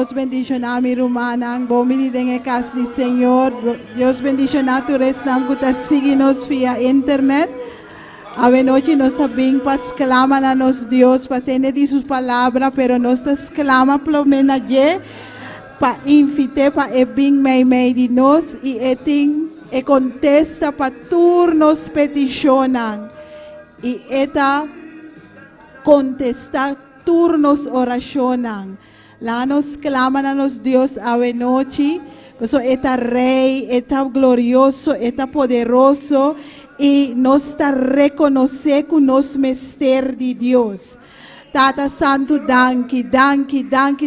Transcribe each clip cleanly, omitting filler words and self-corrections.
Dios bendicionar mi rumana, bomini dengue casni Señor. Dios bendicionar tu restan kuta siginos via internet. Ave noche nos sabem pas clama na nos Dios para tener de sus palabras, pero nos clama plomena je pa invite pa e bing mei di nos e eting e contesta pa turnos peticionan e eta contesta turnos oracionan. La nos clama na nos Dios ave noche, pues eta rey, eta glorioso, eta poderoso. Y nos está reconocer que nos mester de Dios. Tata Santo, danke.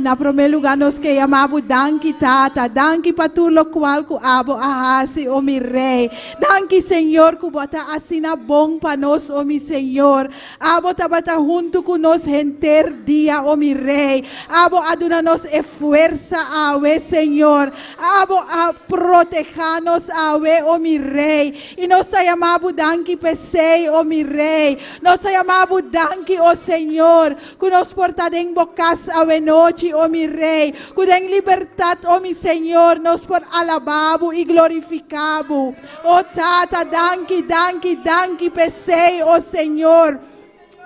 Na primeiro lugar, nós que chamamos danke, Tata. Danke para tudo lo qual que abo ahasi, o mi rei. Danke, Senhor, que bota assim na bom para nós, o mi Senhor. Abo tabata junto com nós renter dia, o mi rei. Abo aduna nos e força, awe, Senhor. Abo a proteger-nos, awe, o mi rei. E nós chamamos danke, pesei, o mi rei. Nós chamamos danke, o Senhor. Que nos porta em bocas a noite, oh mi rei, que em liberdade, oh mi Senhor, nos por alababo e glorificabo. Oh Tata, danke, pesei, oh Senhor.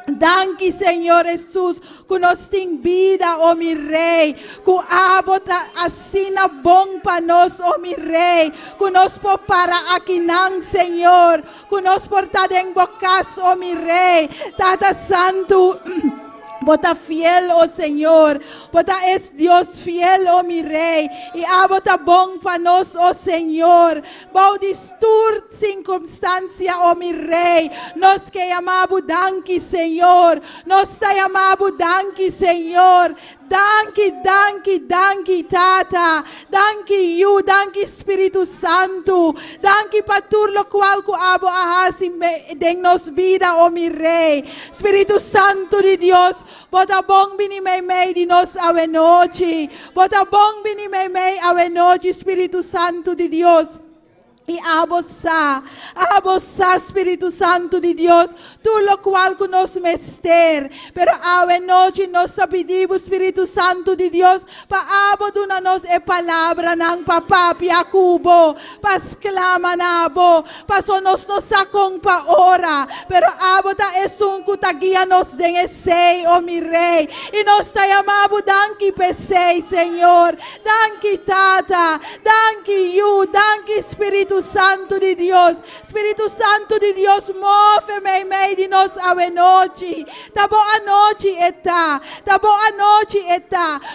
Danke, Senhor Jesus, que nós tem vida, oh mi rei, que abota assina bom para nós, oh mi rei, que nos para aqui não, Senhor, que nos porta em bocas, oh mi rei, Tata Santo. Bota fiel, oh Senhor. Bota es Deus fiel, oh mi rei. E bota bom para nós, oh Senhor. Bau distur circunstância, oh mi rei. Nós que amamos, danke, Senhor. Nós amamos, danke, Senhor. Danke, Tata. Danke, you. Danke, Espírito Santo. Danke para tudo lo qual que abo ahasi de nos vida, oh mi rei. Espírito Santo de Deus. Bota bom bini mei de nós ave noite. Bota bom bini mei ave noite, Espírito Santo de Deus. E abossa, Espírito Santo de Deus, tudo lo qual que nos mester. Pero ave noite nós pedimos, Espírito Santo de Deus, para aboduna nos e palavra nang papá piacubo, para exclama nabo, para so nos sacon pa ora. Pero abota es un kutagia nos den esei, oh mi rei. E nos chamamos, danke pesei, Senhor. Danke, Tata. Danke, you. Danke, Espírito Santo de Deus, Espírito Santo de Deus, move mei de nós ave noite. Tá boa noite eta,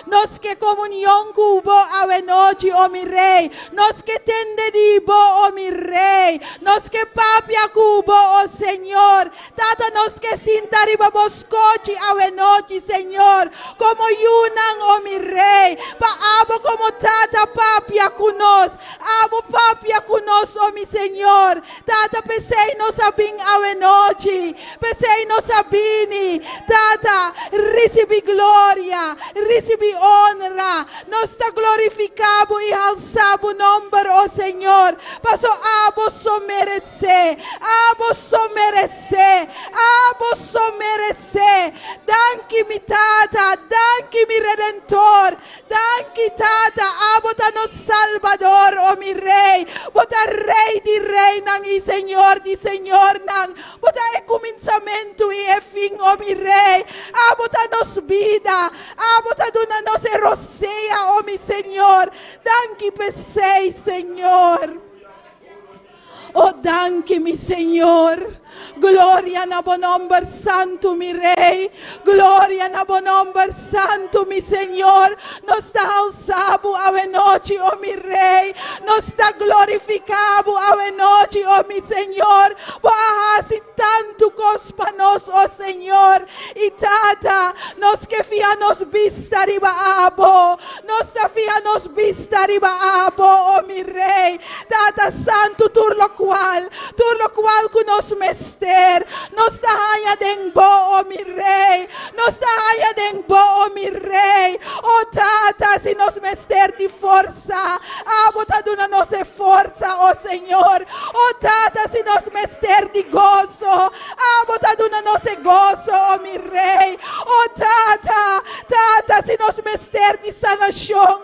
nós que comunhão cubo ave noite, oh mi rei, nós que tende de bo, oh mi rei, nós que papia cubo, oh Senhor, tata nós que sinta riba boscote ave noite, Senhor, como yunan, oh mi rei, pa abo como tata papia conosco, abo papia conosco, oh mi Senhor, Tata, pensei no sabim ave noite, pensei no sabini, Tata, recebi glória, recebi honra, nós te glorificamos e alçamos o nome, oh Senhor, passo abo so merecer, danke mi Tata, danke mi Redentor, danke Tata, abo ta no Salvador, oh mi Rei, bota Rei di Rei nang e Senhor di Senhor nang, bota e cominciamento e fim, oh mi Rei, abo ta nos vida, abo ta dona nos roceia, oh mi Senhor, danke pesei, Senhor. Oh, danke, mi Senhor. Gloria na bom nome santo, mi rei. Gloria na bom nome santo, mi Senhor. Nos está alçado ave noite, oh mi rei. Nos está glorificado ave noite, oh mi Senhor. Boa tanto cospa nos, oh Senhor. E tata, nos que fia nos vista riba abo. Nos ta fia nos vista riba abo, oh mi rei. Tata santo, tur lo qual que nos mester. Nos ta haya den bo, oh mi rei. Nos ta haya den bo, oh mi rei. Oh tata, si nos mester di força. Abo ta duna nos e força, oh Senhor. Oh tata, si nos mester di gozo. Abotado na nosso gozo, oh mi Rei. Oh Tata, Tata, se nos mester de sanação.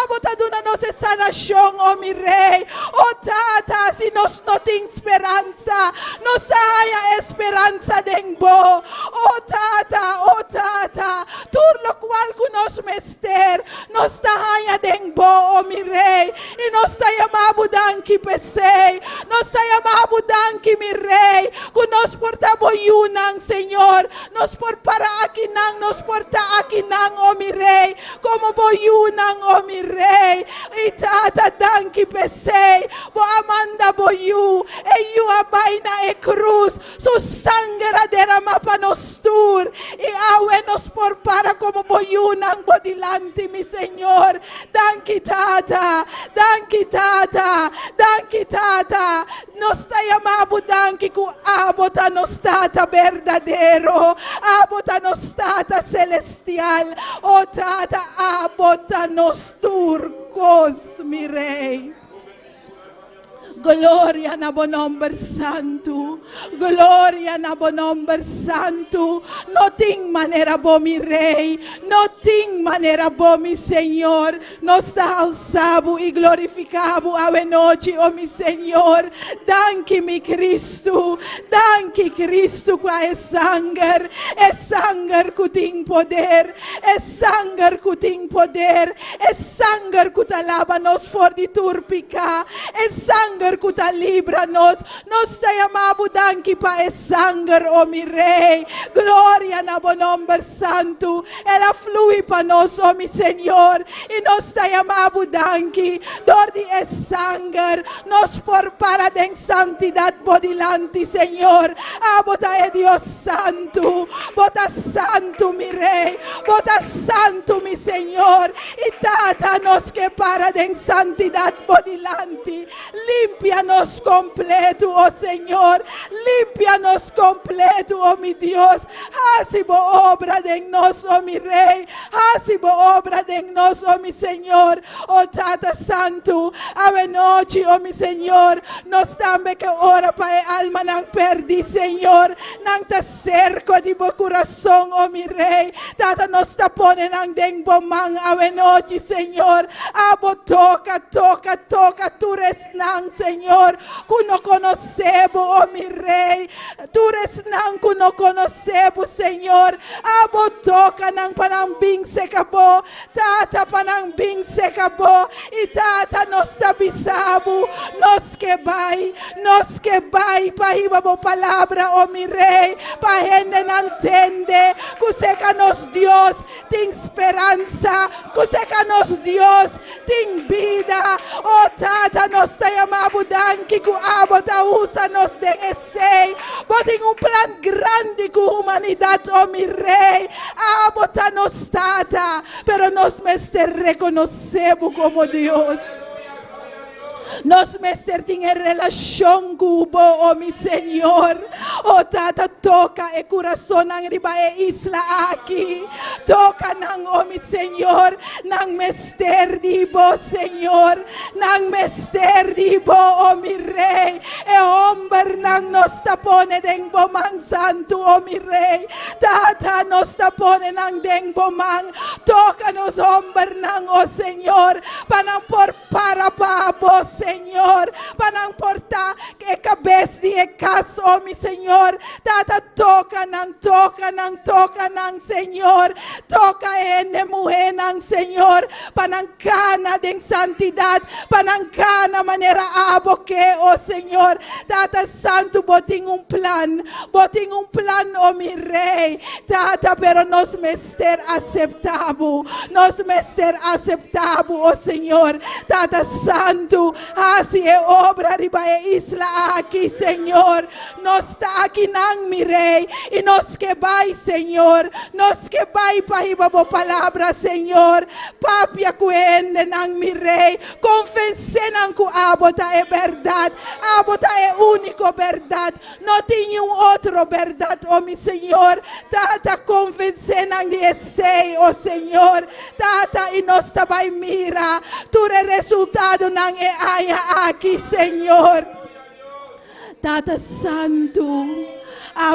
Abotado na nossa sanação, oh mi Rei. Oh Tata, se nós não tem esperança, nos há esperança denbo. Oh Tata, tur lo qual que nos mester, nos há denbo, oh mi Rei. E nos amamos danki pesei, nos amamos danki mi Rei, que nos porta boyunang, Senhor, nos por para aqui nang, nos porta aqui nang, oh mi Rei, como boyunang, oh mi Rei. E Tata danki pesei, bo amanda boyu, e you abay na e cruz, su sangre derrama pa nos tur, e awe nos por para como boyunang bodilante, mi Senhor. Danki Tata, danki Tata, danki Tata, nos amamos danki ku abota nos Tata verdadeiro, abota nos Tata celestial, oh Tata abota nos turcos, mi Rei. Gloria na bo nombre santo, gloria na bo nombre santo. No ting manera bo mi Rei, no ting manera bo mi Senhor. Nos alçabo e glorificabo a noite, oh mi Senhor. Danke mi Cristo, danke Cristo qua é sangue que tem poder, é sangue que tem poder, é sangue que te lava nos for de turpica, é sangue que te libra nos te amamos danke pa é sangue, oh mi Rei. Glória na bo nombre santo, ela flui pa nos, oh mi Senhor, e nos te amamos danke, dor de é sangue, nos por para den santidade bodilante, Senhor. Bota é Deus santo, bota santo, mi Rei, bota santo, mi Senhor, e Tata nos que para den santidade bodilante, limpia-nos completo, oh Senhor, limpia-nos completo, oh mi Deus. Hace boa obra de nós, oh mi Rei, hace boa obra de nós, oh mi Senhor, oh Tata santo. Ave noite, oh mi Senhor, nós também que ora para a alma não perdi, Senhor, não te cerco de bo coração, oh mi Rei. Tata nos tapone não den bomang, ave noite, Senhor. Abo toca, tu resnan, Senhor, que não conhecemos, oh mi Rei. Tu resnan que não conhecemos, Senhor. Abo toca não panang bing se acabou, Tata panang bing se acabou. E Tata nos avisamos, nos que vai, pa iba bo palavra, oh mi Rei, pa gente não entende, que seca nos Deus tem esperança, que seca nos Deus tem vida. Oh Tata, nos te amamos danke, que abota usa nos de esse, botem plan grande com a humanidade, oh mi Rei. Abota nos Tata, pero nos mestre reconhecemos como Deus. Nos meter em relação com oh mi Senhor. Oh Tata, toca e coração ng riba e isla aqui. Toca nang oh mi Senhor, nang mester di bo Senhor, nang mester di bo oh mi Rei. E hombre nang nos tapone deng bomang santo, oh mi Rei. Tata, nos tapone nang deng bomang. Toca nos hombre nang oh Senhor, panang por para pabo Senhor, para não portar que cabeça e caso, oh mi Senhor. Tata, toca nang Senhor, toca ene mulher nang Senhor, para não cana de santidade, para não cana maneira aboque, oh Senhor. Tata santo, botem plan, oh mi Rei. Tata, pero nos mester aceptabo, oh Senhor. Tata santo, assim é obra riba e isla aqui, Senhor. Nós está aqui nang mi Rei, e nós que vai, Senhor, nós que vai para riba bo palavra, Senhor. Papia cuende nang mi Rei, confesse nang ku abota é verdade, abota é único verdade, não tem outro verdade, oh mi Senhor. Tata, confesse nang liesei, oh Senhor. Tata, e nós vai mira, tu resultado nang e aya aqui, Senhor. Tata santo,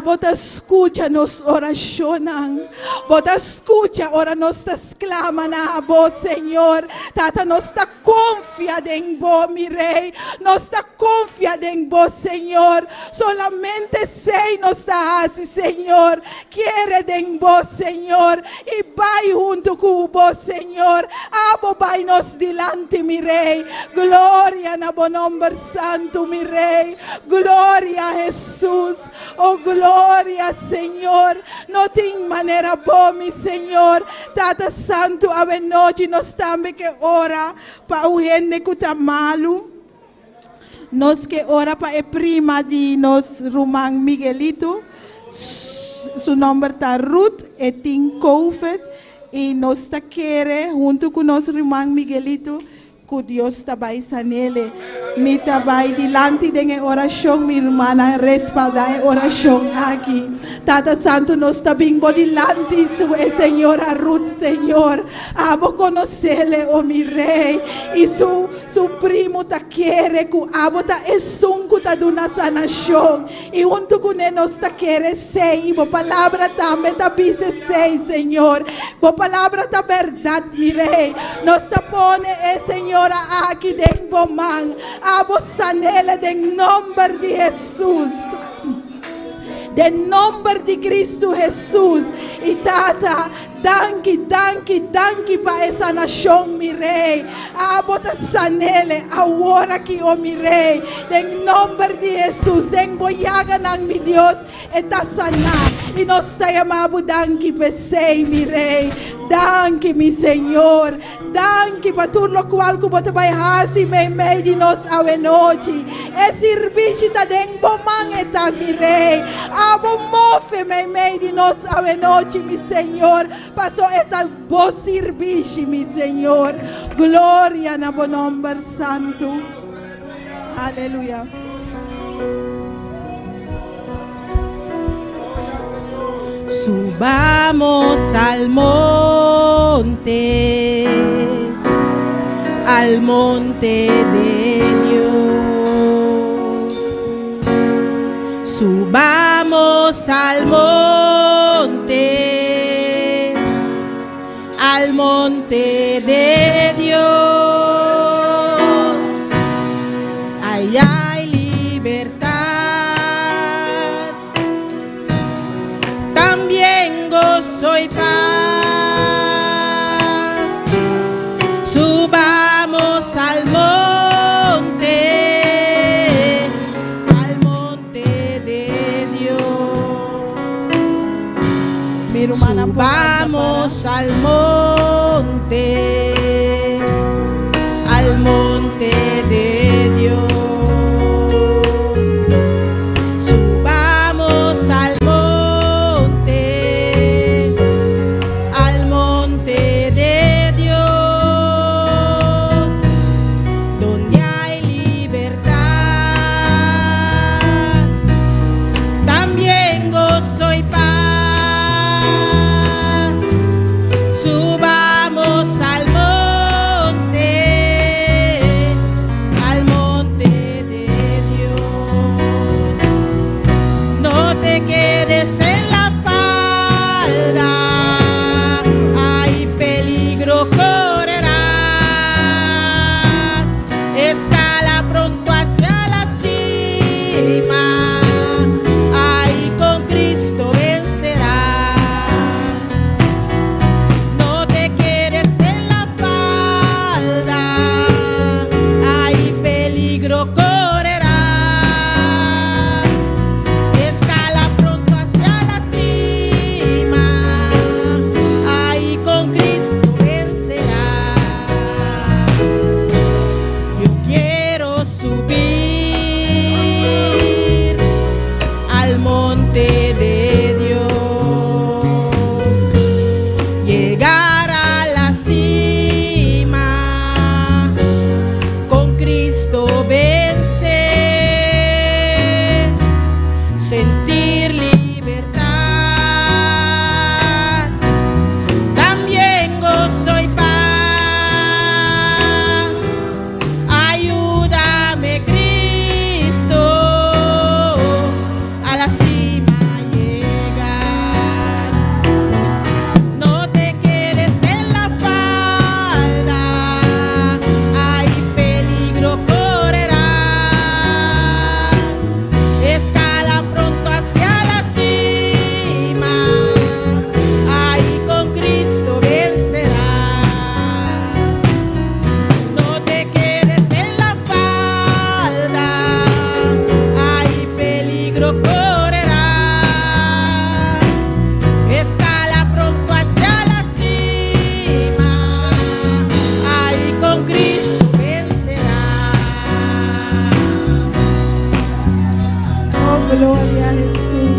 Bota escucha nos oracionan. Bota escucha, ora nos exclaman a vos, Señor. Tata nos está confiada en vos, mi Rey. Nos está confiada en vos, Señor. Solamente sei nos está así, Señor. Quiere en vos, Señor. Y vai junto con vos, Señor. Abo vai nos delante, mi Rey. Gloria na bo nombre santo, mi Rey. Gloria a Jesús. Oh, gloria, Señor. No tiene manera bo, mi Señor. Tata santo, ave noche nos tambe que ora pa u gente que está malu. Nos que ora pa e prima di nos Román Miguelito. Su nombre está Ruth, e tiene COVID. Y nos está quiere junto con nos Román Miguelito. Que Dios está ahí sanele. Mi está ahí delante de la oración, mi hermana respalda la oración aquí. Tata Santo nos está bien delante, Señora Ruth, Señor. Amo conocerle, oh mi Rey. Y su primo te quiere, que amo ta es un que de una sanación. Y junto con él nos te quiere ser. Y por palabra también te dice ser, Señor. Por palabra ta verdad, mi Rey. Nos te pone, Señor, aquí den bomán, abo sanele den nombre de Jesús. Del nombre de Cristo Jesús. Y tata, danki para esa nación, mi Rey. Abota sanele, ahora que oh mi Rey. Del nombre de Jesús, den boyagan mi Dios, está sanar. Y nos llamamos danki pesei, mi Rey. Danki, mi Señor. Danki para todo lo cual como te vayas y me di nos avenochi. Es servicio ta den boman estás, mi Rey. Abo mofe me di nos avenochi, mi Señor. Pasó esta voz servicio, mi Señor. Gloria na bo nombre santo. Aleluya. Subamos al monte de Dios. Subamos al monte de Dios. Allá hay libertad, también gozo y paz. Subamos al monte de Dios. Subamos al monte de Dios. Subir Gloria a Jesús.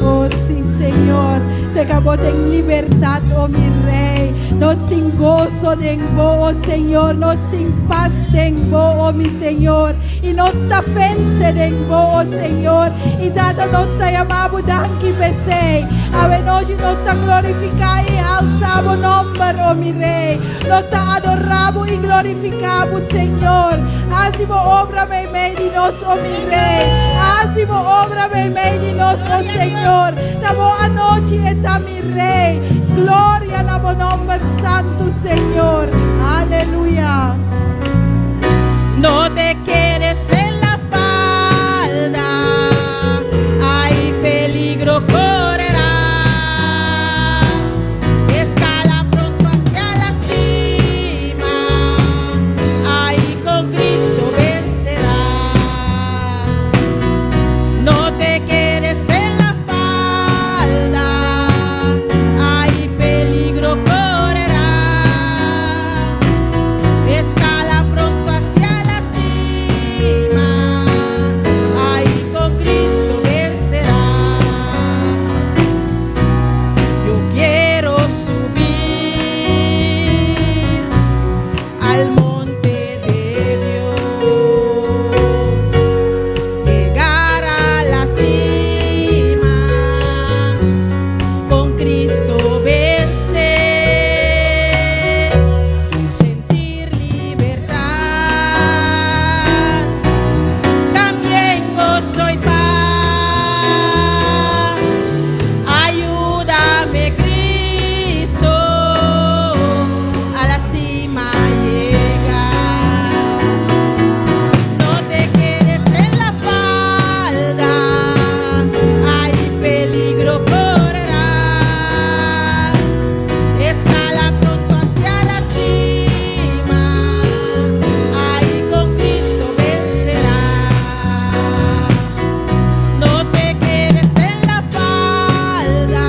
Oh sí, Señor. Se acabó en libertad, oh mi Rey. Nos ten gozo de vos, oh Señor. Nos ten paz de vos, oh mi Señor. Y nos da fence de vos, oh Señor. Y dada nos da llamado danki besei. Avenoji nos da glorificar y alzamos nombre, oh mi Rey. Nos da adoramos y glorificamos, Señor. Hacimo obra me medinos, oh mi Rey. Hacimo obra me medinos, oh Señor. Tamo anoche está mi Rey. Gloria a la nombre santo, Señor. Aleluya. No te quedes en la falda, hay peligro, correrás. Escala pronto hacia la cima, ahí con Cristo vencerás. No te quedes en la falda, hay peligro, correrás. Escala pronto hacia la cima, ahí con Cristo vencerás. Yo quiero subir al monte de Dios, llegar a la cima, con Cristo vencer, sentir libertad, también gozo y paz. Ayúdame, Cristo, a la cima llegar. No te quedes en la falda, hay peligro, correrás. Escala pronto hacia la cima, ahí con Cristo vencerás. No te quedes en la falda,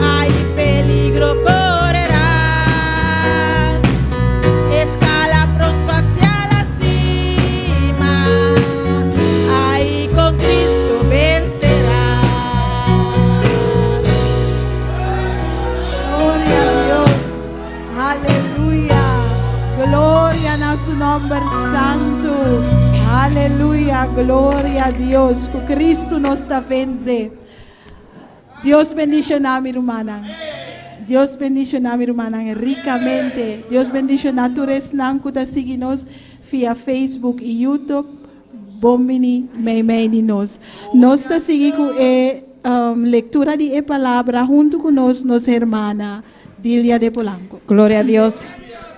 hay peligro, correrás. Escala pronto hacia la cima, ahí con Cristo vencerás. Gloria a Dios. Aleluya. Gloria a su nombre santo. Aleluya. Gloria a Dios. Que Cristo nos da vence. Dios bendiga a mi hermana. Dios bendiga a mi hermana ricamente. Dios bendiga a todos los que seguimos vía Facebook y YouTube. Bombini, nos. Nos está siguiendo lectura de palabra junto con nuestra hermana Dilia de Polanco. Gloria a Dios.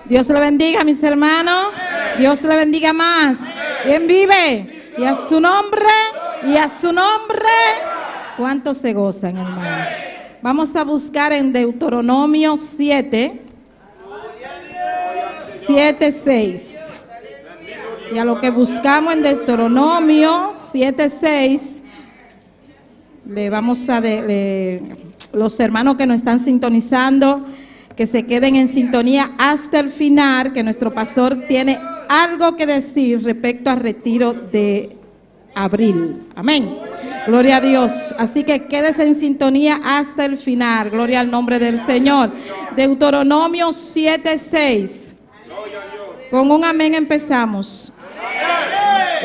Dios le bendiga, mis hermanos. Dios le bendiga más. ¿Quién vive? Y a su nombre, y a su nombre. ¿Cuántos se gozan, hermano? Vamos a buscar en Deuteronomio 7, 6. Y a lo que buscamos en Deuteronomio 7:6, le vamos a los hermanos que nos están sintonizando, que se queden en sintonía hasta el final, que nuestro pastor tiene algo que decir respecto al retiro de abril. Amén. Gloria a Dios. Así que quédese en sintonía hasta el final. Gloria al nombre del Señor. Deuteronomio 7:6. Con un amén empezamos.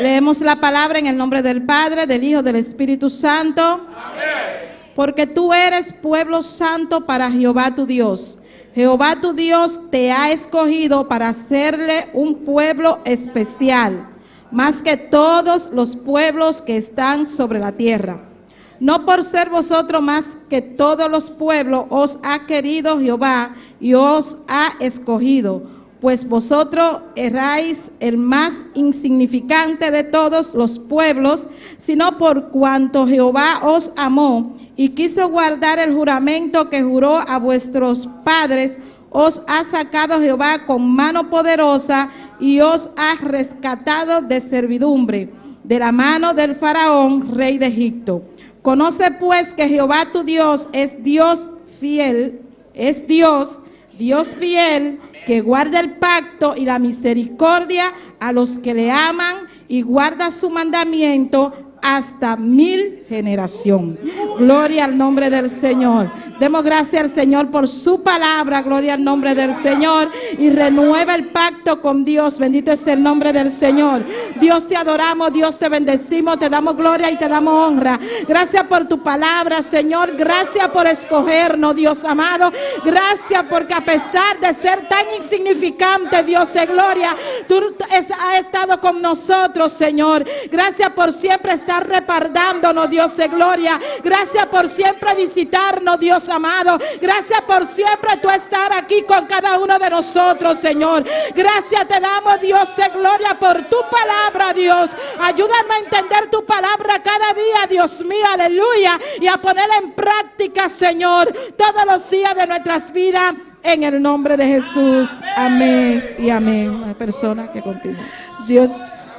Leemos la palabra en el nombre del Padre, del Hijo, del Espíritu Santo. Porque tú eres pueblo santo para Jehová tu Dios. Jehová tu Dios te ha escogido para hacerle un pueblo especial, más que todos los pueblos que están sobre la tierra. No por ser vosotros más que todos los pueblos os ha querido Jehová y os ha escogido, pues vosotros erais el más insignificante de todos los pueblos, sino por cuanto Jehová os amó y quiso guardar el juramento que juró a vuestros padres, os ha sacado Jehová con mano poderosa y os ha rescatado de servidumbre, de la mano del faraón, rey de Egipto. Conoce pues que Jehová tu Dios es Dios fiel, Dios fiel, que guarda el pacto y la misericordia a los que le aman y guarda su mandamiento hasta 1000 generación. Gloria al nombre del Señor. Demos gracias al Señor por su palabra. Gloria al nombre del Señor. Y renueva el pacto con Dios. Bendito es el nombre del Señor. Dios, te adoramos, Dios, te bendecimos, te damos gloria y te damos honra. Gracias por tu palabra, Señor. Gracias por escogernos, Dios amado. Gracias porque a pesar de ser tan insignificante, Dios de gloria, tú has estado con nosotros, Señor. Gracias por siempre estar respaldándonos, Dios de gloria. Gracias por siempre visitarnos, Dios amado. Gracias por siempre tú estar aquí con cada uno de nosotros, Señor. Gracias te damos, Dios de gloria, por tu palabra, Dios. Ayúdame a entender tu palabra cada día, Dios mío, aleluya. Y a ponerla en práctica, Señor, todos los días de nuestras vidas, en el nombre de Jesús. Amén y amén. La persona que continúa. Dios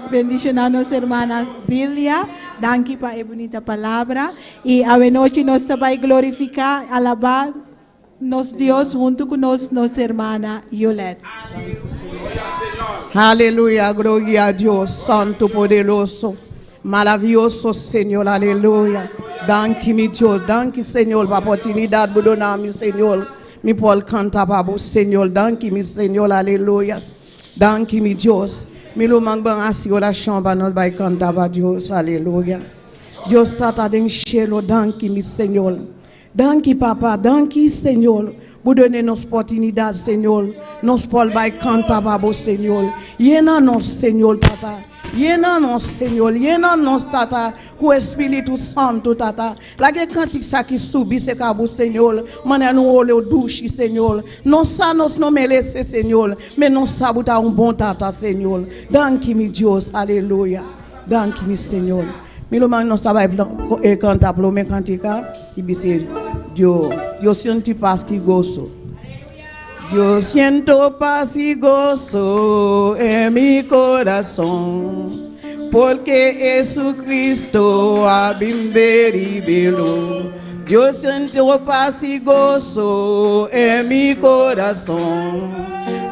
bendición a nossa irmã Dília, danke para a bonita palavra, e a noite nós vai glorificar, alabar nos Deus junto com nossa irmã Yolette. Aleluya, gloria a Dios, santo, poderoso, maravilloso Señor, aleluya. Danke mi Dios, danke Señor, por la oportunidad de donar mi Señor. Mi Paul canta para vos, Señor, danke mi Señor, aleluya. Danke mi Dios. Mi lo mangbang asi oração para nós vai cantar para Deus, aleluia. Deus está em cielo, danke mi Senhor. Danke Papa, danke Senhor. Por donner-nos oportunidade, Senhor. Nós Paul vai cantar para vos, Senhor. Llena nos, Senhor, Tata. Llena nos, Senhor. Llena nos, Tata. Com o Espírito Santo, Tata. La que cantique ça qui subit, c'est qu'à vous, Senhor. Mané nous olhos douche, Senhor. Não sa nos não merece, Senhor. Mas não sabe dar bom, Tata, Senhor. Danke, mi Deus. Aleluia. Danke, mi Senhor. Mi lo man nos vai cantar para o meu cantica. E dizer, Dios siento paz y gozo. Yo siento paz y gozo en mi corazón, porque Jesucristo ha bendecido. Yo siento paz y gozo en mi corazón,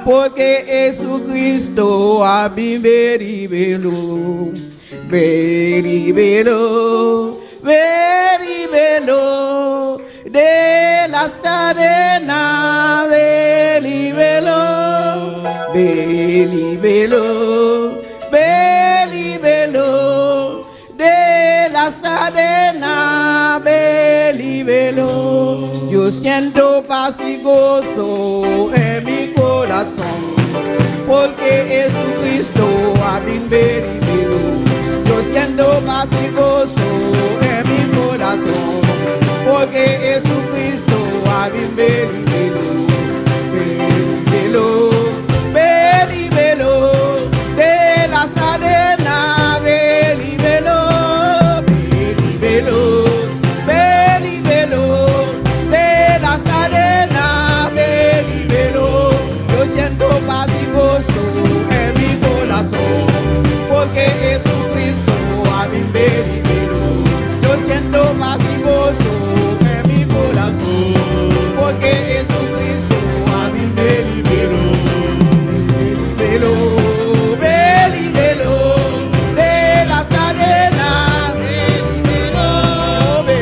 porque Jesucristo ha bendecido. Bendecido, bendecido. De las cadenas de libelo, de las cadenas de libelo. Yo siento paz y gozo en mi corazón, porque Jesucristo ha bendecido. Yo siento paz y gozo en mi corazón, porque Jesucristo ha bendecido. Bendecido, de las cadenas, bendecido, de las cadenas, bendecido. Yo siento paz y gozo en mi corazón, porque Jesucristo ha bendecido. Yo siento paz y gozo en mi corazón, porque Jesucristo ha bendecido. Bendecido, de las cadenas, bendecido, de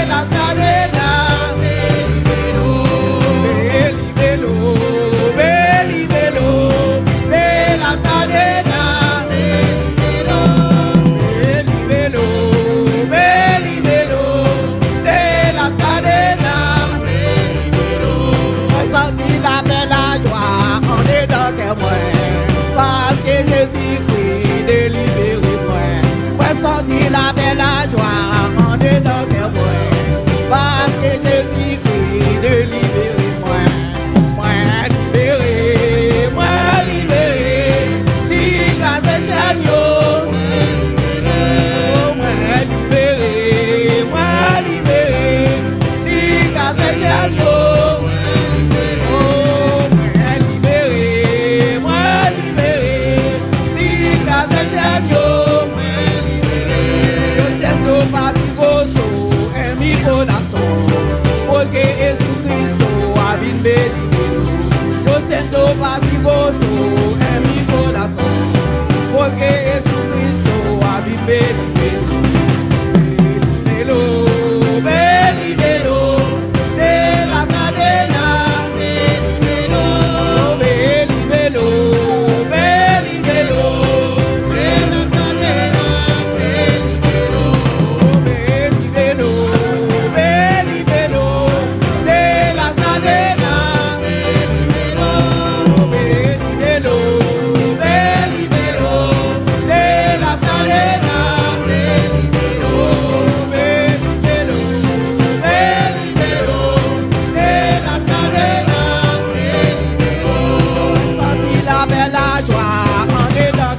las cadenas, bendecido, de las cadenas, parce que Jésus-Christ délivre moi. Ouais, senti la belle joie en dedans de moi, parce que Jésus-Christ délivre moi. Moi libéré, dis grâce à Dieu. Moi libéré, dis grâce à Dieu. Porque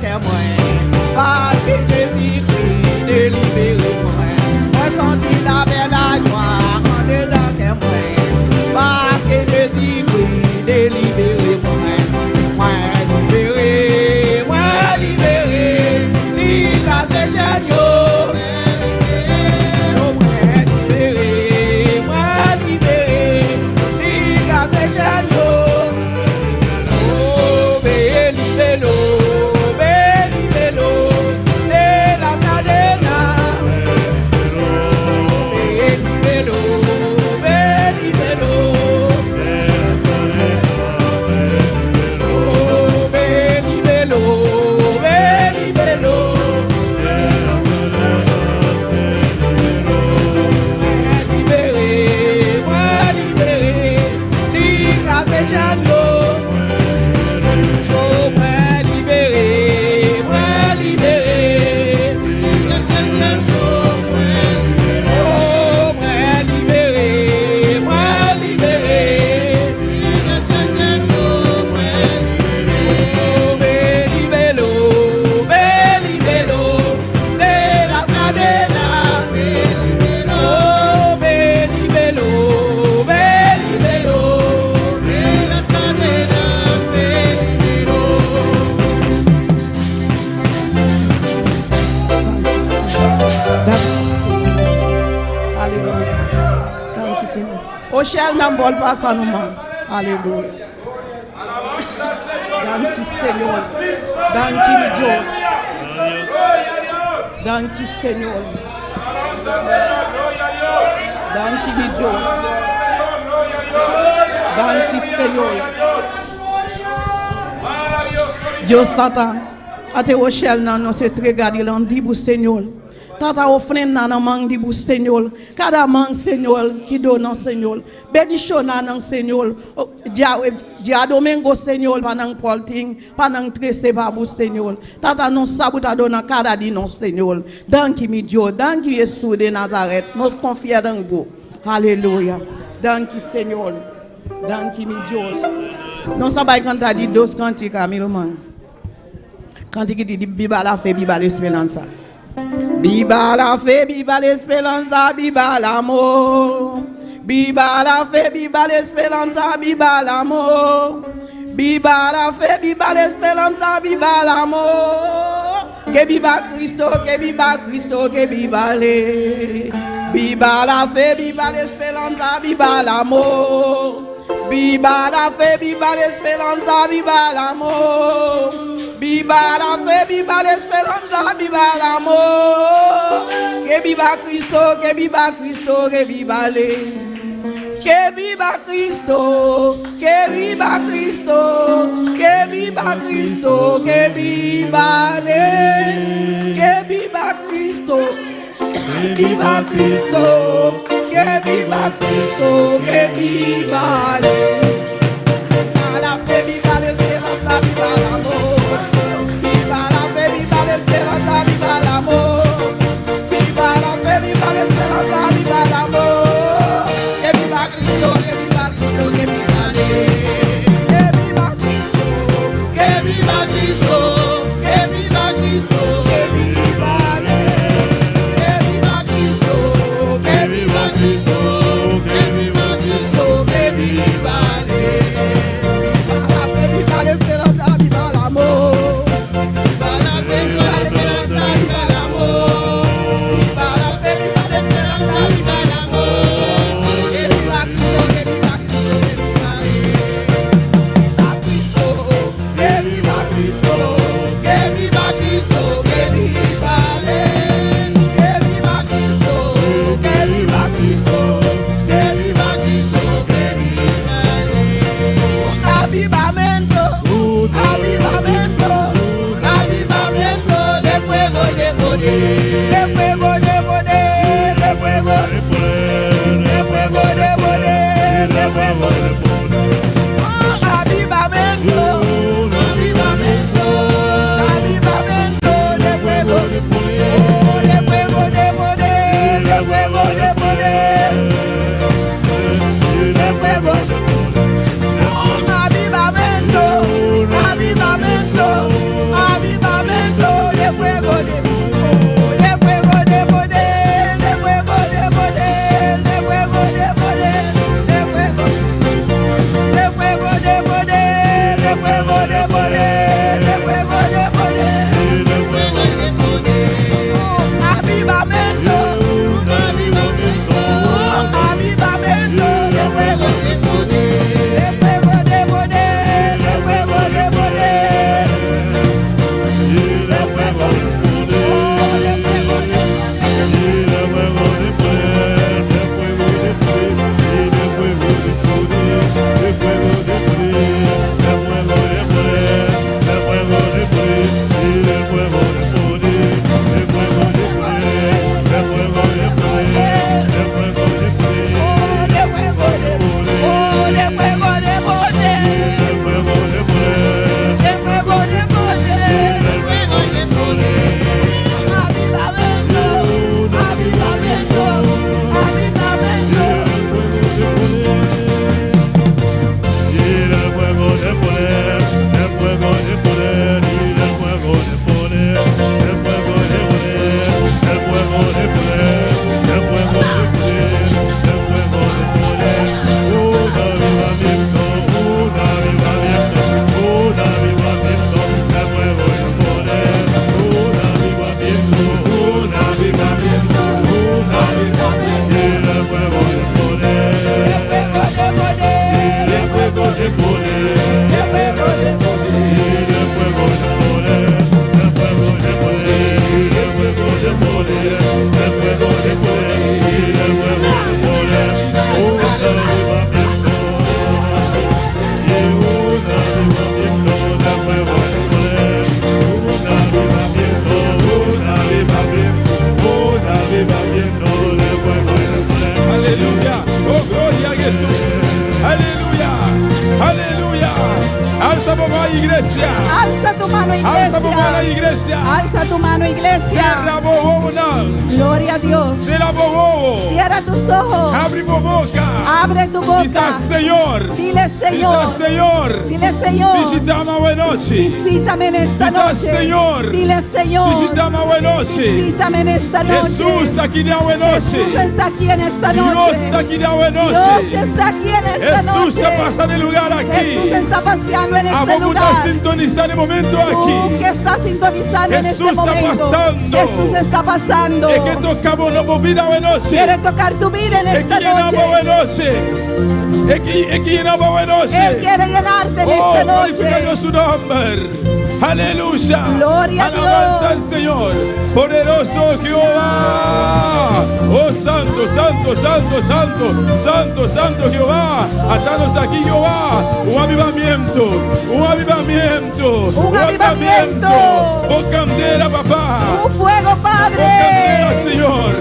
cœur moi. Parce que Jésus-Christ délivre moi. Moi senti la paix, la joie en dedans cœur moi. Parce que Jésus-Christ délivre moi. Moi libéré, libre de Jésus. Oshel nan bol pas nous man. Alléluia. Danke Señor. Danke mi Dios. Danke Señor. Danke mi Dios. Danke Señor. Dios tata. Ate Oshel nan no se tregadi lan di bu Señor. Tata offrenda nan mang di bu Señor. Cada mang Señor que dona Señor. Benishona nan Señor. Dia domingo Señor panang polting, panang trese babu Señor. Tata non sabuta dona cada di non Señor. Danke mi Dios, danke Jesus de Nazareth. Nos confia en vous. Alléluia. Danke Señor. Danke mi Dios. Non sabay cantar di dos cantica mi roman. Cantique di Biba la fe, Biba l'esperanza. Viva la fe, viva la esperanza, viva l'amor. Viva la fe, viva la esperanza, viva l'amor. Viva la fe, viva la esperanza, viva l'amor. Que viva Cristo, que viva Cristo, que viva le. Viva la fe, viva la esperanza, viva l'amor. Viva la fe, viva la esperanza, viva l'amor. Viva la fe, viva la esperanza, viva l'amor. Que viva Cristo, que viva Cristo, que viva le. Que viva Cristo, que viva Cristo, que viva Cristo, que viva le. Que viva Cristo, que viva Cristo, que viva Cristo, que viva le. Viva la fe, viva la esperanza, viva l'amor. Viva la fe, viva la esperanza, viva l'amor. Viva la fe, viva la esperanza, viva l'amor. Que viva Cristo, que viva Cristo, que viva le. Que viva Cristo, que viva Cristo, que viva Cristo, que viva le. Que viva Cristo, que viva Cristo, que viva Cristo, que viva le. mano, iglesia. Alza tu mano, iglesia. Cierra bobobo. Gloria a Dios. Cierra bobobo. Cierra tus ojos. Abre boca. Abre tu Dice boca. Señor. Dile, Señor. Dice Señor. Dile, Señor. Visitame buena noche. Visítame en esta Dice noche. Señor. Dile, Señor. Visitame buena noche. Visítame en esta noche. Jesús está aquí de buena Jesús noche. está aquí en esta Dios noche. está aquí de buena Dios noche. está aquí en esta Jesús noche. está pasando el lugar Jesús aquí. está paseando en este Vamos a lugar. sintonizar el momento Tú aquí. que estás sintonizando en Jesús este está momento. pasando. Jesús está pasando. Es que tocamos la bobina buena noche. Quiere tocar tu vida en Es esta que llenamos noche. buena noche. Es que llenamos buena noche. Él quiere llenarte en Oh, esta glorifica noche. Dios su nombre. Aleluya. Gloria a Alabanza Dios. al Señor. Poderoso Jehová. Oh, santo, santo, santo, santo, santo, santo Jehová. Atanos aquí, Jehová. Un avivamiento. Un avivamiento. Un avivamiento. Oh, candela, papá. Un fuego, Oh, Padre. candela, Señor.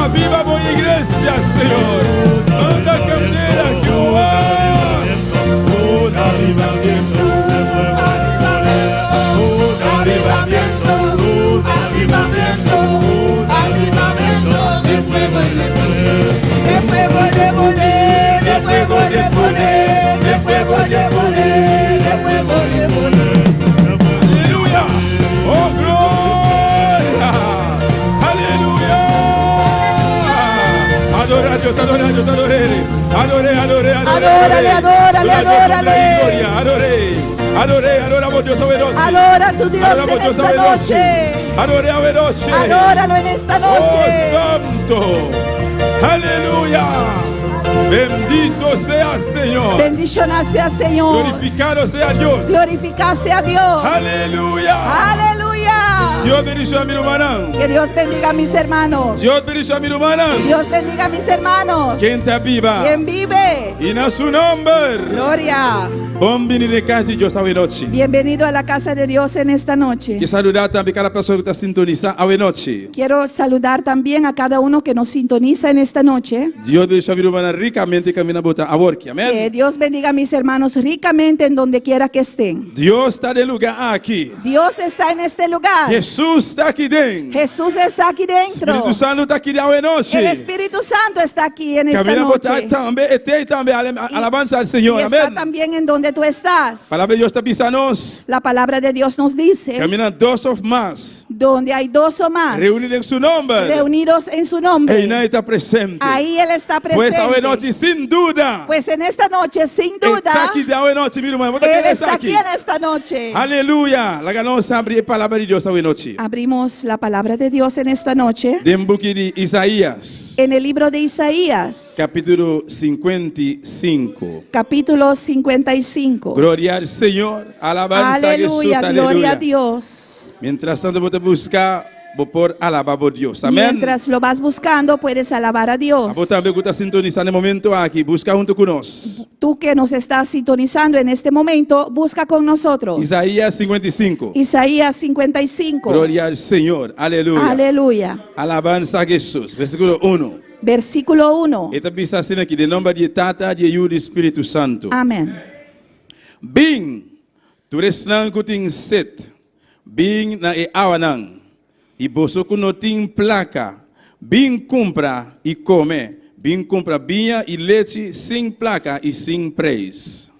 Aviva mi iglesia, Señor. Manda candela, Jehová. Un avivamiento. De fuego, de poder, de fuego, de poder, de fuego, de poder, de fuego, de poder. Aleluya. Oh, gloria. Aleluya. Adora a Dios, adora a Dios, adore. Adore, adore, adore. Adórale, adórale, adórale. Gloria, adore. Adore, adoramos Dios a noche. Adora a tu Dios Adoramos en Dios esta a noche. Adore a noche. Adóralo en esta Oh, noche. santo. Aleluya. Bendito sea Señor. Bendición sea Señor. Glorificado sea Dios. Glorificase a Dios. Aleluya. Aleluya. Dios bendiga a mi hermana. Que Dios bendiga a mis hermanos. Dios bendiga a mi hermana. Dios bendiga a mis hermanos. Quien está viva. Quien vive. Y en su nombre. Gloria. Bienvenido a casa de Dios esta noche. Bienvenido a la casa de Dios en esta noche. Que saludar también a cada persona que está sintonizando esta noche. Quiero saludar también a cada uno que nos sintoniza en esta noche. Dios bendiga a mi hermana ricamente camina bota a work. Que Amén. Dios bendiga a mis hermanos ricamente en donde quiera que estén. Dios está de lugar aquí. Dios está en este lugar. Jesús está aquí dentro. Jesús está aquí dentro. Espíritu Santo está aquí de El noche. Espíritu Santo está aquí en esta Camina bota noche. también, también alabanza al Y Señor. está Amén. también en donde tú estás. Palabra de Dios está pisanos. La palabra de Dios nos dice, Caminan dos o más. donde hay dos o más Reunidos en su nombre. reunidos en su Y nombre, nadie está presente. ahí Él está Pues presente. a noche sin duda. Pues en esta noche, sin Está duda, aquí de noche, mi hermano. Él está aquí en esta noche. Aleluya. La ganancia abre palabra de Dios esta noche. Abrimos la palabra de Dios en esta noche De un buque de Isaías, en el libro de Isaías, capítulo 55. capítulo 55. Gloria al Señor. Alabanza a Jesús. Aleluya, gloria a Aleluya. Dios. Mientras tanto, vos te busca por alabar a Dios. Amén. Mientras lo vas buscando, puedes alabar a Dios. Vos también que estás sintonizando en el momento aquí. Busca junto con nosotros. Tú que nos estás sintonizando en este momento, busca con nosotros. Isaías 55. Isaías 55. Gloria al Señor. Aleluya. Aleluya. Alabanza a Jesús. Versículo 1. Versículo 1. Esta pisa assim aqui, de nome de Tata, de Yu, de Espírito Santo. Amén. Bing, tu resnan kuting set. Bing na e awanang. E bosoku no ting placa. Bing compra e come. Bing compra vinha e leite sin placa e sin preço.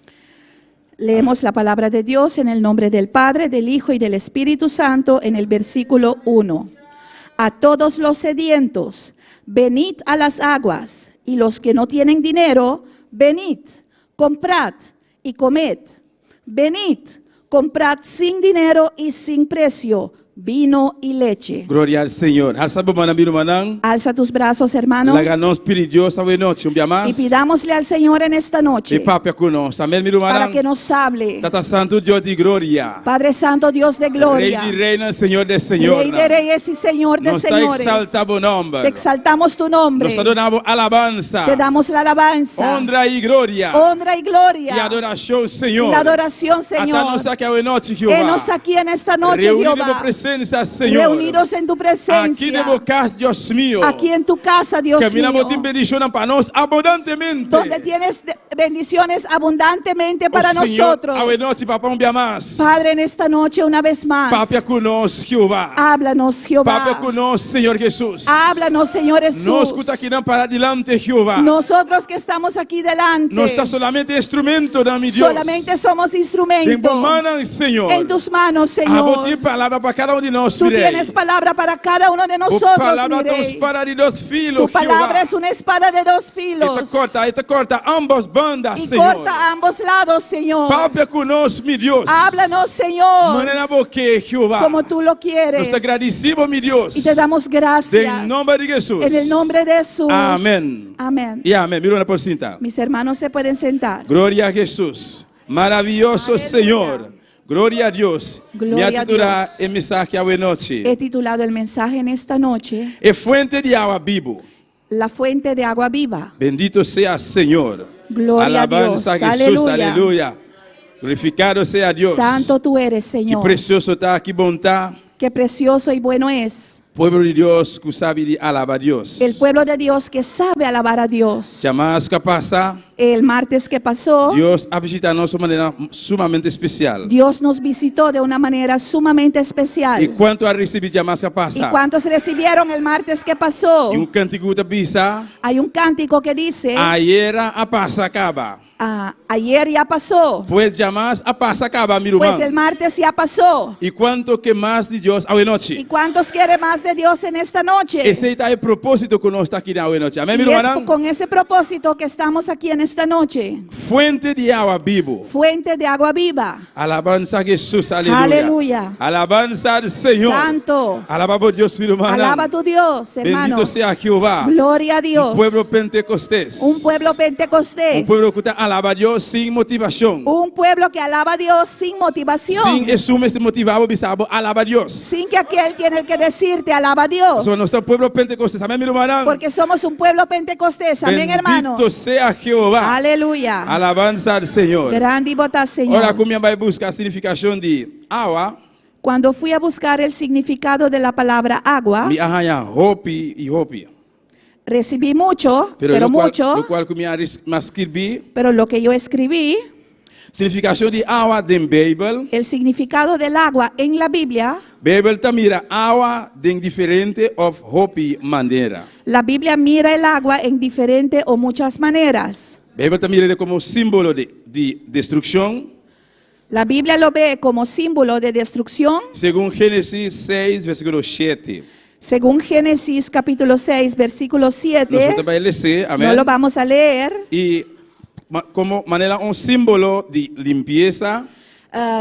Leemos la palabra de Dios en el nombre del Padre, del Hijo y del Espíritu Santo en el versículo 1. A todos los sedientos, venid a las aguas, y los que no tienen dinero, venid, comprad y comed. Venid, comprad sin dinero y sin precio, vino y leche. Glória ao Senhor. Alça a mão, meu irmão. Alza tus brazos, hermanos, La ganamos Dios esta noite, dia y mais. pidámosle al Señor en esta E noche papo conosco. Amém, meu para que irmão. nos hable. Tata Santo, Deus de glória. Padre Santo, Dios de Rei gloria, de reina, Senhor de Senhor. Rey de reyes y Señor de Nos está señores, exaltado o te nome. exaltamos tu nombre, Nos adoramos alabanza. te damos la alabanza, Honra e glória. honra y E gloria, adoração, y Senhor. la adoración, Até Señor. nós aqui a noite, Jeová. Enos aquí en esta noche, Reunidos Jehová, por presencia, Señor. reunidos en tu Aquí presencia, de casa, Dios mío. aquí en tu casa, Dios Que mira mío, botín bendición para nos abundantemente. donde tienes bendiciones abundantemente para Oh, Señor, nosotros. a noche, papá, un día más. Padre, en esta noche una vez más, Papá, conosco, Jehová. háblanos, Jehová. Papá, conosco, Señor Jesús. Háblanos, Señor Jesús. Nos escuta aquí para adelante, Jehová. Nosotros que estamos aquí delante, No está solamente instrumento de mi Dios. solamente somos En instrumentos tu mano, Señor. en tus manos, A Señor. botir palabra para cada uno de nosotros. Tú tienes palabra para cada uno de Tu nosotros, palabra mi es Rey. espada de dos filos, Tu palabra Jehová. es una espada de dos filos Esta corta ambas bandas, y Señor. corta a ambos lados, Señor. Papá, conosco, mi Dios. Háblanos, Señor, Manera boque, Jehová. como tú lo quieres. Nos te agradecemos, mi Dios. Y te damos gracias. En nombre de Jesús. En el nombre de Jesús. Amén. Amén. Y amén. Mira una por cinta. Mis hermanos se pueden sentar. Gloria a Jesús. Maravilloso Aleluya. Señor. Gloria a Dios. Gloria Mi a titular Dios. el mensaje a buena noche. He titulado el mensaje en esta noche, Es fuente de agua vivo. La fuente de agua viva. Bendito sea Señor. Gloria a Alabanza Dios. a Jesús. Aleluya. Aleluya. Glorificado sea Dios. Santo tú eres, Que Señor. precioso está aquí bondad. Qué precioso y bueno es Pueblo de Dios que sabe alabar a Dios. el pueblo de Dios que sabe alabar a Dios. Llamadas que pasa. El martes que pasó, Dios ha visitado de manera sumamente especial. Dios nos visitó de una manera sumamente especial. ¿Y cuánto ha recibido llamadas que ¿Y pasa? cuántos recibieron el martes que pasó? Y un cántico de pisa. Hay un cántico que dice, Ayer a pasa acaba. ayer ya pasó, Pues llamadas a pasa acaba, mi pues hermano. el martes ya pasó. ¿Y cuánto que más de Dios a ¿Y noche? cuántos quiere más de Dios en esta noche? Ese es el propósito que nos está aquí a noche. Amén, mi Y es hermano. con ese propósito que estamos aquí en esta noche. Fuente de agua vivo. Fuente de agua viva. Alabanza a Jesús, aleluya. Aleluya. Alabanza al Señor. Santo. Alabamos a Dios, mi hermano. Alaba a tu Dios, hermanos. Bendito sea Jehová. Gloria a Dios. Un pueblo pentecostés. Un pueblo pentecostés. Un pueblo que alaba a Dios sin motivación. Un pueblo que alaba a Dios sin motivación. Sin esumes de motivado, bisabo, alaba a Dios. Sin que aquel tiene que decirte alaba a Dios. Son nuestro pueblo pentecostés. Amén, mi hermano. Porque somos un pueblo pentecostés. Amén, hermanos. Bendito sea Jehová. Aleluya. Alabanza al Señor. Grande y bota, Señor. Ahora, como vai buscar a significación de agua, Cuando fui a buscar el significado de la palabra agua, me arranha hopi y hopi. recibí mucho, pero lo mucho, cual que me escribí, pero lo que yo escribí, significación de agua de Bible. el significado del agua en la Biblia, Bible también mira agua de diferente of hopi manera. la Biblia mira el agua en diferentes o muchas maneras. Bible también mira como símbolo de destrucción, La Biblia lo ve como símbolo de destrucción, según Génesis 6, versículo 7. según Génesis capítulo 6, versículo 7. Nosotros vamos a leer, amén. No lo vamos a leer. Y como manera un símbolo de limpieza,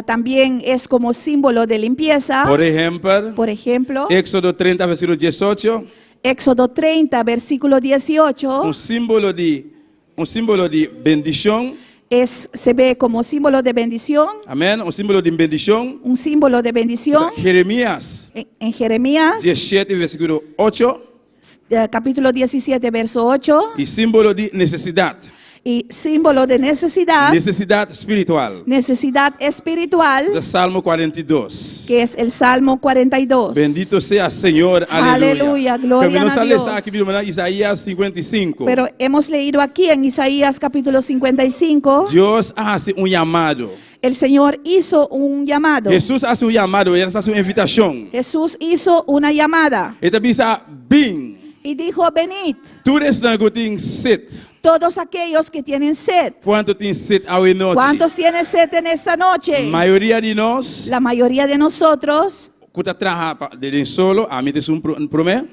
También es como símbolo de limpieza. por ejemplo, Por ejemplo, Éxodo 30, versículo 18, Éxodo 30, versículo 18, un símbolo de bendición, se ve como símbolo de bendición, amén, un símbolo de bendición. un símbolo de bendición. Jeremías En Jeremías, 17, versículo 8, capítulo 17, verso 8, y símbolo de necesidad, y símbolo de necesidad, necesidad espiritual, necesidad espiritual, de Salmo 42. que es el Salmo 42. Bendito sea Señor, aleluya. Aleluya, gloria También nos a sale Dios. aquí, mi hermana, Isaías 55. Pero hemos leído aquí en Isaías capítulo 55, Dios hace un llamado. el Señor hizo un llamado. Jesús hace un llamado, Él hace una invitación. Jesús hizo una llamada Esta dice, ven, y dijo, venid, tú eres la que tienes sed. todos aquellos que tienen sed. ¿Cuánto tienes sed hoy noche? ¿Cuántos tienen sed en esta noche? Mayoría de nos, La mayoría de nosotros que trabaja de solo, a mí te es un promesa.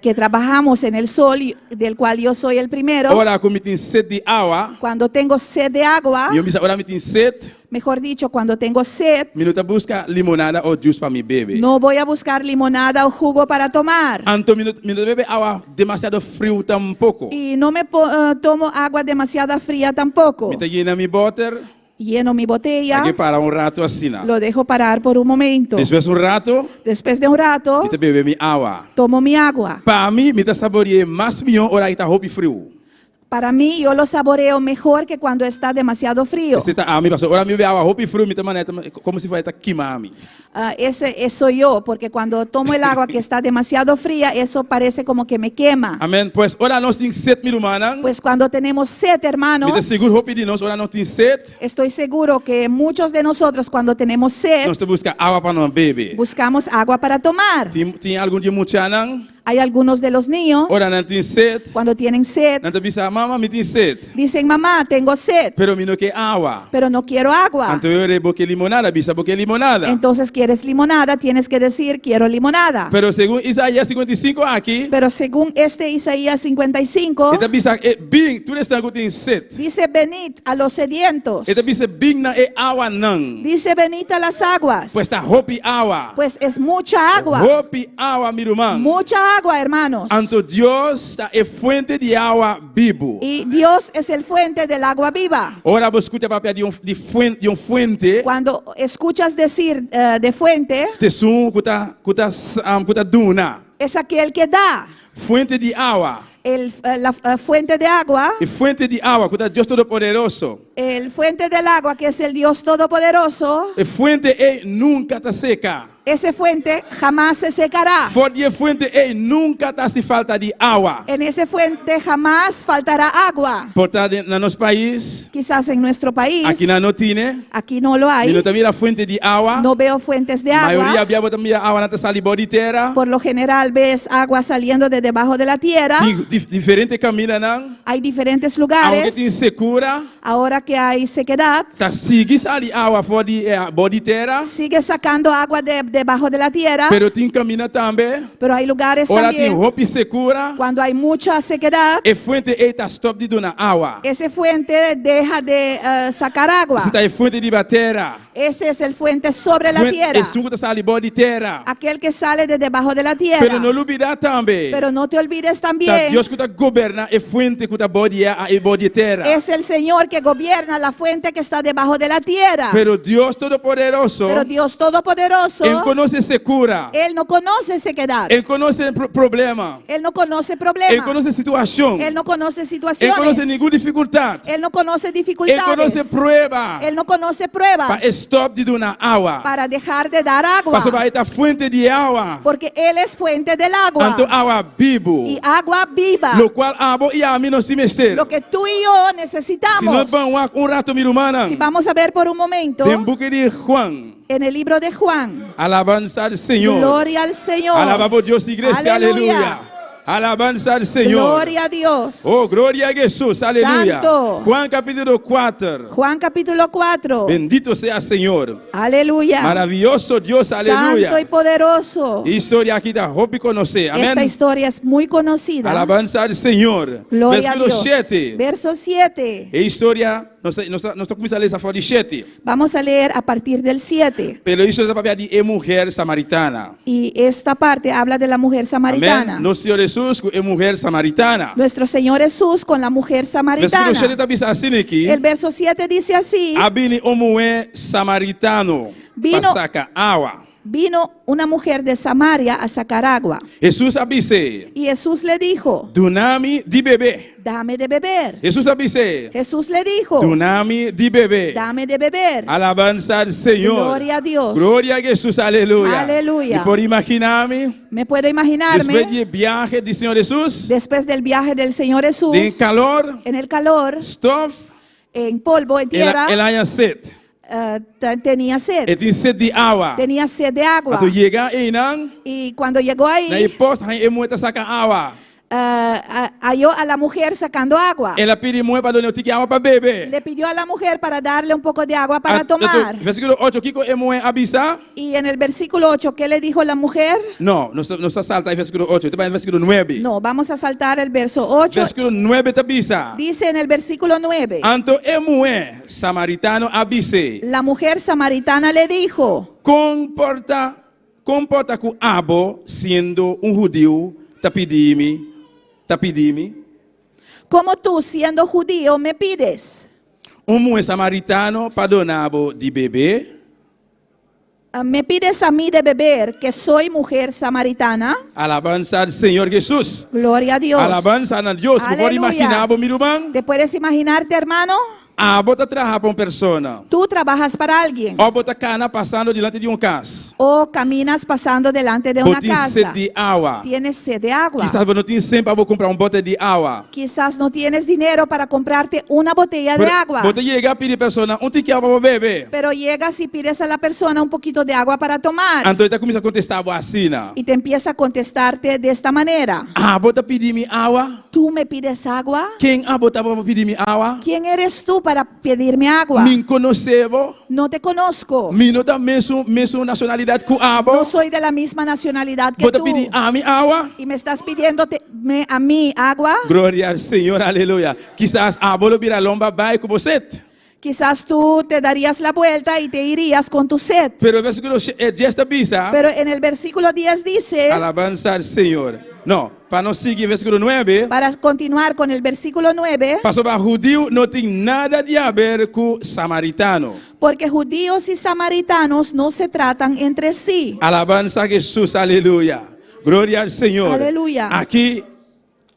que trabajamos en el sol, y del cual yo soy el primero, Ahora, como tienes sed de agua, cuando tengo sed de agua, yo me dice, ahora me tienes sed, mejor dicho, cuando tengo sed, me no te busca limonada o juice para mi bebé. no voy a buscar limonada o jugo para tomar. Anto, me no bebe agua demasiado frío tampoco. Y no me tomo agua demasiado fría tampoco. Me te llena mi butter, Lleno mi botella, aquí para un rato así. ¿No? lo dejo parar por un momento. Después un rato, Después de un rato, me te bebe mi agua. tomo mi agua. Para mí, me te saboreé más mío, ahora está hopi frío. Para mí, yo lo saboreo mejor que cuando está demasiado frío. Você tá ami, pastor. Ora mi be awa hopi frio mi tamane como se fosse quimami. Ese soy yo, porque cuando tomo el agua que está demasiado fría, eso parece como que me quema. Amen. Pues ora nós tem 7 manang. Pues cuando tenemos sed, hermanos, Me te seguro hopi di nós ora nós tem 7. estoy seguro que muchos de nosotros cuando tenemos sed, Nós te busca água para nós beber. buscamos agua para tomar. Tem algum dia muchanang. Hay algunos de los niños, Ora não tem 7. cuando tienen sed, Não te bisa mama me tem 7. dicen, mamá, tengo sed, Pero mi no que agua. pero no quiero agua. Anto eu boque limonada, bisa boque limonada. Entonces, ¿quieres limonada? Tienes que decir, quiero limonada. Pero según Isaías 55 aqui, Pero según este Isaías 55, eta bisa bing, tu está tem 7. dice, venid a los sedientos. Eta bisa bing na agua não. Dice, venid a las aguas. Pues está hopi agua. Pues es mucha agua. Hopi agua, mi irmão. Mucha agua, hermanos. Anto Deus está fuente de agua vivo. Y Dios es el fuente del agua viva. Ora você escuta papel de um fuente, Cuando escuchas decir de fuente, te sum kuta duna. es aquel que da. Fuente de agua. La fuente de agua, E fuente de agua, kuta Deus Todo-Poderoso. el fuente del agua, que es el Dios Todopoderoso, E fuente nunca está seca. ese fuente jamás se secará. Fora de fuente nunca está se falta de agua. En ese fuente jamás faltará agua. Portanto, no nosso país, Quizás en nuestro país, aqui na Notine, aquí no lo e hay. não também a fuente de agua. No veo fuentes de A maioria agua. había também agua na salibó de terra. Por lo general ves agua saliendo de debajo de la tierra. Diferente caminho não. Hay diferentes Aonde lugares. tem secura, Ahora que hay sequedad, tá sigue ali agua fora de de terra. sigue sacando agua debajo de la tierra. Pero tem caminho também. Pero hay lugares Ora tem también roupa secura. cuando hay mucha sequedad. E fuente está stop de dona agua. Ese fuente deja de sacar agua. Se tá fuente de batera. Ese es el fuente sobre la tierra. E suco tá salibó de terra. Aquel que sale de debajo de la tierra. Pero não olvidar também. Pero no te olvides Tá también, Deus que tá governa e fuente que tá body terra. es el Señor que gobierna la fuente que está debajo de la tierra. Pero Deus Todo-Poderoso, Pero Dios Todopoderoso, Ele conhece secura. Él no conoce sequedad. Ele conhece problema. Él no conoce Ele problemas. conhece situação. Él no conoce Ele situaciones. conhece nenhuma dificuldade. Él no conoce Ele dificultades. conhece prueba. Él no conoce pruebas Para stop de dona agua. para dejar de dar agua. Para vai estar fuente de agua. Porque Él es fuente del agua. Anto agua vivo. Y agua viva. Lo qual abo e a mim não se mexer. Lo que tú y yo Se não necesitamos. vão rato mi humana. Si vamos a ver por un momento Tem buque de Juan. en el libro de Juan. Alabanza al Señor. Gloria al Señor. Alabamos Dios, iglesia. Aleluya. Aleluya. Alabanza al Señor. Gloria a Dios. Oh, gloria a Jesús. Aleluya. Santo. Juan capítulo 4. Juan capítulo 4. Bendito sea Señor. Aleluya. Maravilloso Dios. Aleluya. Santo y poderoso. Historia aquí da hope conocer. Esta Amén. historia es muy conocida. Alabanza al Señor. Gloria a Versículo Dios. 7. Verso 7. E história, nós começamos a ler essa fora de 7. Vamos a leer a partir del 7. Pelo isso da papel de mulher samaritana. Y esta parte habla de la mujer samaritana. Amém. Nosso Senhor Jesus é mulher samaritana. Nuestro Señor Jesús con la mujer samaritana. Versículo 7 está dizendo assim aqui. El verso 7 dice así. Abine mulher samaritano Vino- para sacar água. Vino una mujer de Samaria a sacar agua. Jesus abise. Y Jesús le dijo, Dunami de bebê. dame de beber. Jesus abise. Jesús le dijo, Dunami de bebê. dame de beber. Alabanza al Senhor. Gloria a Dios. Glória a Jesus. Aleluia. Aleluya. E por imaginar-me. Me puedo Después imaginarme, del viaje del Señor Jesús, después del viaje del Señor Jesús, en calor, en el calor, stuff, en polvo, en tierra, el haya sed. tenía sed. E tem sed de água. Tenía sed de agua. Tu chega aí não, Y cuando llegó na ahí, hipóstase aí muita saca água. halló a la mujer sacando agua. Ela pediu muito para donde eu água para beber. Le pidió a la mujer para darle un poco de agua para tomar. Versículo 8, Kiko é muito avisar? Y en el versículo 8, ¿qué le dijo la mujer? Não, não salta aí versículo 8, está no versículo 9. No, vamos a saltar el verso 8. Versículo 9 está avisa. Dice en el versículo 9, Anto é mulher samaritano avise. la mujer samaritana le dijo, Comporta com abo sendo judío, tá pedindo. ¿cómo tú siendo judío me pides? Mulher samaritano para donabo de bebê. me pides a mí de beber, que soy mujer samaritana. Alabanza al Señor Jesús. Gloria a Dios. Alabanza a Dios. Como Aleluya. imaginaba, mi hermano, ¿Te puedes imaginarte, hermano? bota trabajar para una persona. Tú trabajas para alguien O bota cana pasando delante de casa. o caminas pasando delante de una Botin sede casa. de agua. Tienes sed de agua. Quizás você não tem sempre para comprar bote de agua. Quizás no tienes dinero para comprarte una botella de agua. Você chega a pedir persona tiquinho para beber. Pero llegas y pides a la persona un poquito de agua para tomar. Então ele começa a contestar assim. Y te empieza a contestarte de esta manera. Bota pedir me água. ¿Tú me pides agua? Quem bota para pedir me água? ¿Quién eres tú para pedirme agua? Me conhecebo. No te conozco. Me não tem mesmo nacionalidade com No abo. soy de la misma nacionalidad que Bota tú. pedir a mim água. Y me estás pidiendo a mí agua. Glória ao Senhor, aleluia. Quizás abo lo vira lomba vai com você. Quizás tú te darías la vuelta y te irías con tu sed. Pero o versículo 10 avisa. Pero en el versículo 10 dice, Alabanza al Senhor. Não, para não seguir versículo 9. para continuar con el versículo 9, Pastor, para judío não tem nada de a ver com samaritano. porque judíos y samaritanos no se tratan entre sí. Alabanza a Jesus, aleluia. Glória ao Senhor. Aleluia.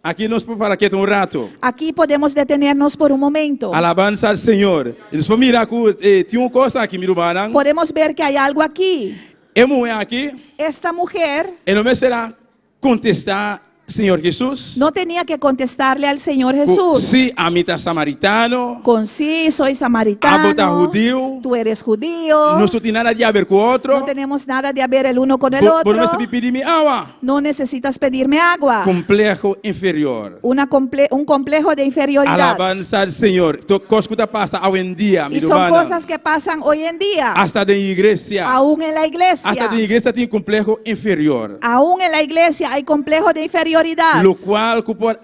Aqui nos prepara aqui um rato. Aquí podemos detenernos por un momento. Alabanza al Senhor. Eles vão mirar que tem uma coisa aqui, meu irmão. Podemos ver que hay algo aquí. É mulher aqui. Esta mujer E não me será contestar, Senhor Jesus. no tenía que contestarle al Señor Jesús Se a mim está samaritano. con sí, soy Abo está samaritano, judío. tú eres judío, Não tem nada de a ver com o outro. no tenemos nada de ver el uno con el Por não otro, me pedir me água. no necesitas pedirme agua. Complexo inferior. Un complejo de inferioridad. Alabanza al Senhor. Coisas que passa hoje em dia, Y meu son irmão. cosas que pasan hoy en día, Hasta de igreja. aún en la iglesia. Hasta de igreja tem complexo inferior. Aún en la iglesia hay complejo de inferioridad, Lo qual que pode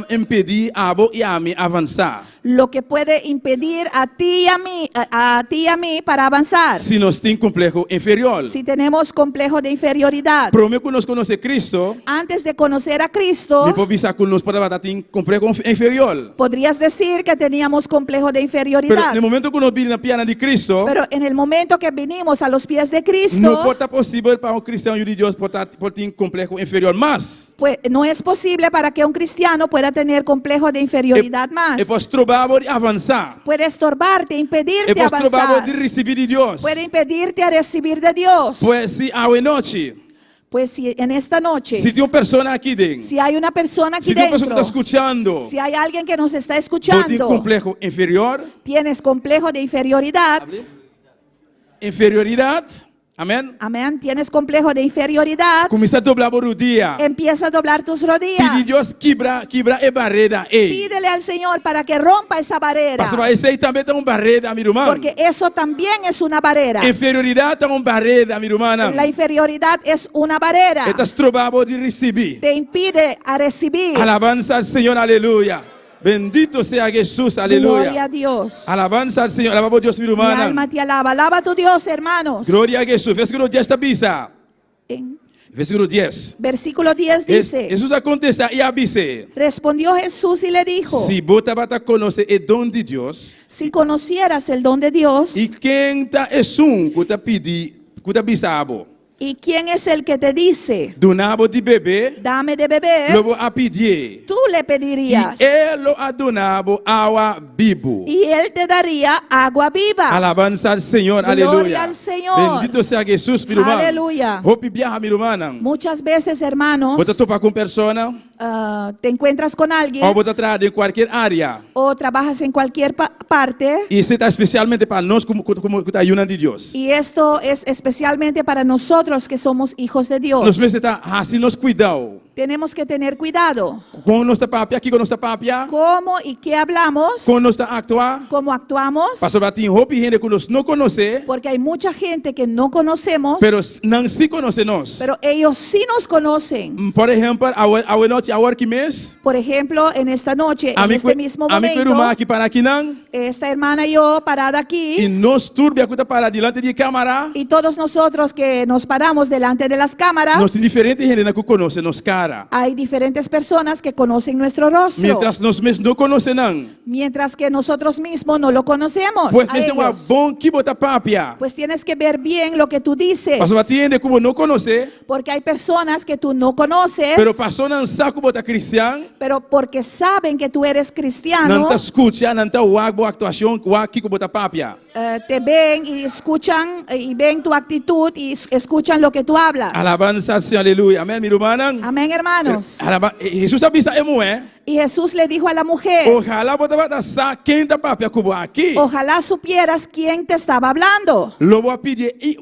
impedir a abo e a mim avançar. lo que puede impedir a ti y a mí para avanzar. Se nós tem complexo inferior. Si tenemos complejo de inferioridad, Primeiro que nós conhecer Cristo, antes de conocer a Cristo, depois visar que nós podemos ter complexo inferior. podrías decir que teníamos complejo de Pero inferioridad. no momento que nós vimos na piana de Cristo, Pero en el momento que vinimos a los pies de não Cristo, pode estar possível para um cristão e de Deus pode ter complexo inferior. Mas pues no es posible para que un cristiano pueda tener complejo de inferioridad más. é provável de avançar. Puede estorbarte, É impedirte provável avanzar. de receber de Deus. Puede impedirte a recibir de Dios. Pues se hoje noite, Pues si en esta noche, se tem uma pessoa aqui dentro, si hay una persona aquí se tem uma pessoa que dentro, está escutando, si hay alguien que nos está tem escuchando, complexo inferior, tienes complejo de inferioridad, inferioridade, amém? amén, tienes complejo de inferioridad, Começa a dobrar por o dia. empieza a doblar tus Pedir rodillas. Deus quebra a barreira. Ei, Pídele al Señor para que rompa esa barrera, pastor, esse aí também tem uma barreira, meu irmão. porque eso también es una barrera. Inferioridade tem uma barreira, meu irmão. La inferioridad es una barrera. Estás provável de receber. Te impide a recibir. Alabanza al Señor, aleluya. Bendito sea Jesús, Gloria aleluya. a Dios. Alabanza al Señor, alabamos a Dios, mi Mi alma hermana. te alaba. Alaba a tu Dios, hermanos. Gloria a Jesús. Versículo 10 está avisa. En Versículo 10. versículo 10 dice, Jesús contesta y avisa. respondió Jesús y le dijo, Si bota bata conoce el don de Dios, si conocieras el don de Dios, y quien ta es un que te pidi, que te bisabo, ¿y quién es el que te dice, donabo de bebé, dame de beber? lo a pedir. Tú le pedirías Y él lo ha donado agua vivo. y él te daría agua viva. Alabanza al Señor, Gloria aleluya. al Señor. Bendito sea Jesús, mi hermano. Aleluya. Hope viaja, mi hermana. Muchas veces, hermanos, Bota topa com persona, te encuentras con alguien ou bota atrás de qualquer área. o trabajas en cualquier parte. E isso está especialmente para nós como ayuda de Deus. Y esto es especialmente para nosotros que somos hijos de Dios. Nós precisamos estar assim, nos cuidar. Tenemos que tener cuidado Com nossa papia, aqui com nossa papia, cómo y qué hablamos, com nossa actuar. cómo actuamos, Pastor Batim, hope gente que nós não conhece, porque hay mucha gente que no conocemos, pero não se conhece nós. pero ellos sí nos conocen. Por exemplo, a noite, a hora que mês, Por ejemplo, en esta noche, en este mismo a mim momento, aqui para aqui não, esta hermana y yo parada e aquí, nós turbe a cuita para diante de câmara, y todos nosotros que nos paramos delante de las cámaras, nós tem diferente gente que conhece nos cara. cara. Hay diferentes personas que conocen nuestro rostro, Mientras nós mesmos não conhecemos. mientras que nosotros mismos no lo conocemos. Pois a nesse é uma ellos. bom que botar papia. Pues tienes que ver bien lo que tú dices, Mas você entende como não conhecer, porque hay personas que tú no conoces, pero passou não sabe como botar cristiano, pero porque saben que tú eres não cristiano, tá escuta, não tá o boa atuação, o que botar papia. te ven y escuchan y ven tu actitud y escuchan lo que tú hablas. Alabanza ao Senhor, aleluia. Amém, meu irmão. Amén, hermanos. Jesus avisa é Y Jesús le dijo a la mujer, ojalá botar dançar quem tá papia cubo aqui. ojalá supieras quién te estaba hablando. Lobo pedir e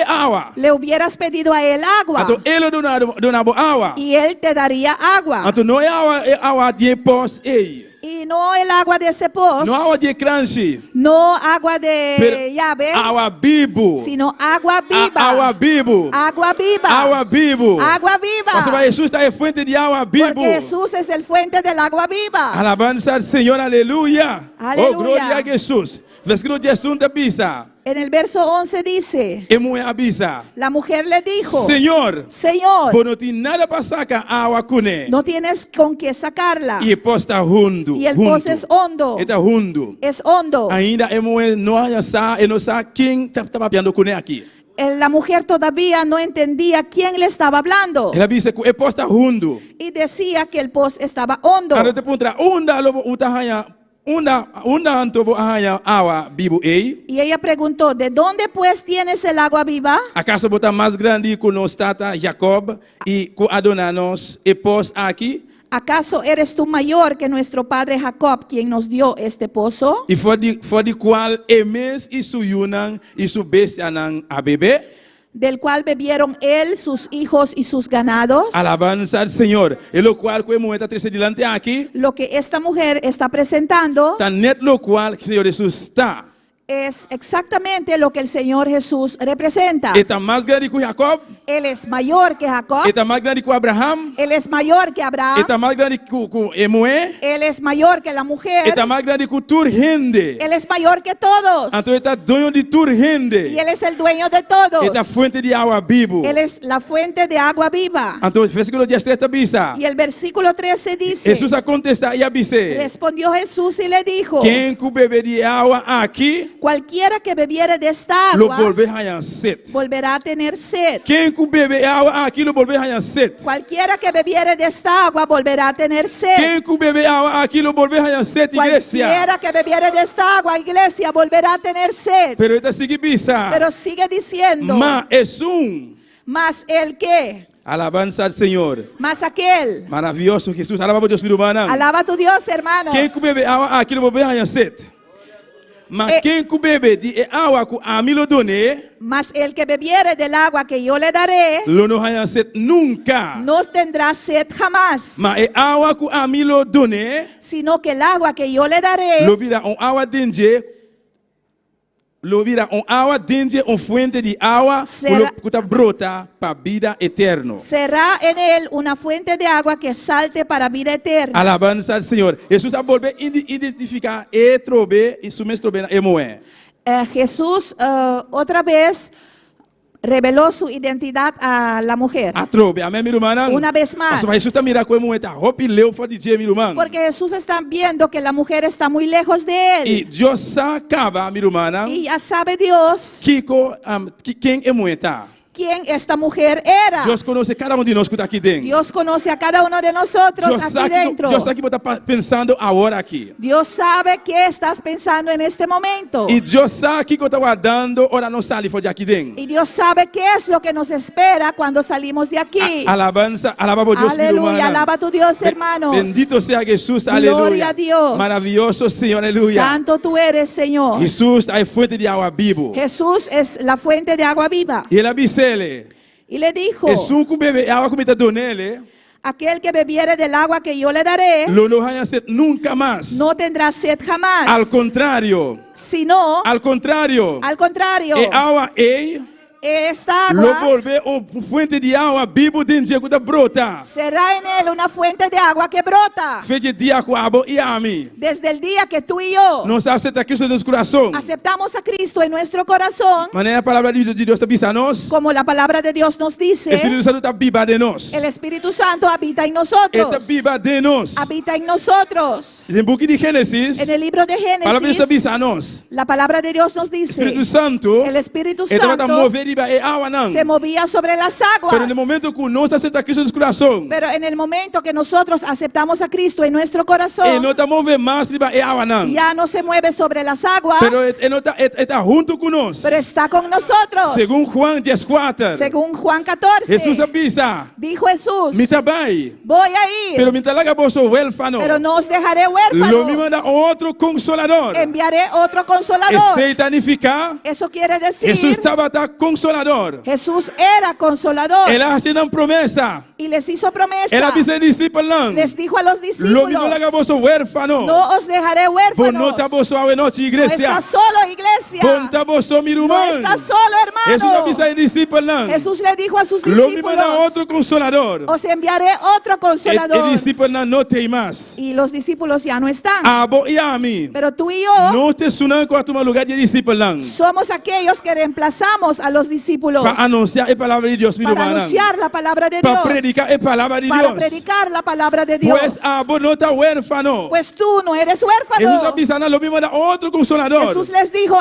água. Le hubieras pedido a él agua Então ele dona água. y él te daría agua. Então não é água de pós ei. Y no el agua de ese pozo, Não água de cranche. no agua de llave, Água vivo. sino agua viva. Água vivo. Agua viva. Água vivo. Agua viva. Pastor Jesus está em fonte de água vivo. Porque Jesús es el fuente del agua viva. Alabanza al Señor, aleluya. Aleluya. Oh, gloria a Jesús. Versículo 10 te avisa. En el verso 11 dice, E mulher avisa. la mujer le dijo, Senhor, Señor, por não ter nada para sacar água com ele. no tienes con qué sacarla. E posta hundo. Y el pozo es hondo. Está hundo. Es hondo. Ainda é mulher não sabe quem está papiando com ele aqui. La mujer todavía no entendía quién le estaba hablando Ela disse que é posta hundo. y decía que el pozo estaba hondo. Ando te perguntar, onda lobo utahanha, onda antobo ahanha água vivo ei? Y ella preguntó, ¿de dónde pues tienes el agua viva? Acaso botar mais grande que nos tata Jacob e com Adonanos e pós aqui? ¿Acaso eres tú mayor que nuestro padre Jacob, quien nos dio este pozo? E for de qual emes e su yunan e su bestianan a bebê? Del cual bebieron él, sus hijos y sus ganados. Alabanza al Senhor. E lo qual que está triste delante aqui, Lo que esta mujer está presentando tá net lo qual que o Senhor Jesus está. es exactamente lo que el Señor Jesús representa. Está mais grande que Jacob, Él es mayor que Jacob. está mais grande que Abraham, Él es mayor que Abraham. está mais grande que Emoé, Él es mayor que la mujer. está mais grande que tur gente. Él es mayor que todos. Então está dono de tur Y gente. Él es el dueño de todos. Está fuente de água vivo. Él es la fuente de agua viva. Então versículo 13 avisa. Y el versículo 13 dice, Jesus a contestar e avise. respondió Jesús y le dijo, Quem que bebe de água aqui, cualquiera que bebiere de esta lo agua volverá a sed. volverá a tener sed. Quem que bebe água aqui, lo volverá a sed. Cualquiera que bebiere de esta agua volverá a tener sed. Quem que bebe água aqui, lo volverá a sed, igreja. Cualquiera que bebiere de esta agua, iglesia, volverá a tener sed. Pero esta sigue bisa. Pero sigue diciendo, Mas es más el que, alabanza al Senhor. más aquel. Maravilhoso Jesus. Alaba a Deus, meu irmão. Alaba a tu Dios, hermanos. Quem que bebe água aqui, lo volverá a sed. Mas quem que bebe de água que a mim lo donei, Mas el que bebiere del agua que yo le daré, lo não vai sed nunca. no tendrá sed jamás, Mas é água que a mim lo donei, sino que el agua que yo le daré lo vira água dentro. Lo vira água dentro, fuente de água que está brota para a vida eterna. será en él una fuente de agua que salte para vida eterna. Alabanza al Senhor. Jesus a volver a identificar e trobe e su mestre bena emoé. Jesús otra vez reveló su identidad a la mujer. A trobe, amém, meu irmão? Una vez más. Mas Jesus está mirando como emoé, tá roupa leu fora de dia, meu irmão. Porque Jesús está viendo que la mujer está muy lejos de él. E Deus sacaba, meu irmão, Y ya sabe Dios quem emoé tá. quién esta mujer era. Deus conhece cada de nós que está aqui dentro. Dios conoce a cada uno de nosotros aquí dentro. Deus sabe que você está pensando agora aqui. Dios sabe qué estás pensando en este momento. E Deus sabe que está guardando ora não sai fora de aqui dentro. Y Dios sabe qué es lo que nos espera cuando salimos de aquí. Alabanza, alaba a Deus, meu irmão. Aleluya, alaba a tu Dios, hermanos. Bendito sea Jesús, Gloria aleluya. a Dios. Maravilloso Señor, aleluya. Santo tú eres, Señor. Jesús es fuente de agua vivo. Jesús es la fuente de agua viva. Y él avisele. Y le dijo, Jesús que bebe agua que me está donele, aquel que bebiere del agua que yo le daré, lo no haya sed nunca más. no tendrá sed jamás. Al contrario, Sino, al contrario. al contrario, E agua ei esta Lo agua volver uma fonte de água viva dentro de que brota. será en él una fuente de agua que brota. Fez de dia com a água e a mim. Desde el día que tú y yo Nós aceitamos Cristo em nosso coração. aceptamos a Cristo en nuestro corazón, Mas a palavra de Deus está bisa nós. como la palabra de Dios nos O dice, Espírito Santo está viva de nós. el Espíritu Santo habita en Ele está nosotros. viva de nós. Habita en nosotros. No book de Gênesis, En el libro de a palavra de Deus está Génesis, bisa a nós. la palabra de Dios nos Espírito dice, Santo, el Espíritu ele estava a Santo mover e água não. se movía sobre las Pero aguas. no momento que nós aceitamos Cristo em nosso coração, Pero en el momento que nosotros aceptamos a Cristo en nuestro ele corazón, não está movendo mais e água não. ya no se mueve sobre las aguas, Pero ele não está junto conosco. pero está con nosotros. Segundo Juan 10:4, Según Juan 14, Jesus avisa, dijo Jesús, me trabalhe, voy a ir, pero me talaga bolso huérfano. pero no os dejaré Lo me manda huérfanos. outro consolador. Enviaré otro Esse consolador. significa, Eso quiere decir, Jesus estava a consolador. Jesús era consolador Ele fazia uma promessa. y les hizo promesa. Ele avisa os discípulos, Les dijo a los lo me discípulos, talaga bolso huérfano. no os dejaré Vou não huérfanos. tá bolso a noite No igreja. está solo, iglesia. Vou tá bolso meu No irmão. está solo, Jesus hermano. avisa os discípulos, Jesús le dijo a sus lo me manda discípulos, outro consolador. os enviaré otro E consolador. discípulos não tem mais. Y los discípulos ya no están. Abo e a mim. Pero tú y yo Não te sunam com a tua lugar de discípulos. somos aquellos que reemplazamos a los discípulos Para anunciar a palavra de Deus, meu para irmão. anunciar la palabra de Para Dios, predicar a palavra de para Deus. predicar la palabra de Dios. Pues abo não está huérfano. Pues tú no eres Jesus huérfano. avisa lo mismo da outro consolador. Jesús les dijo,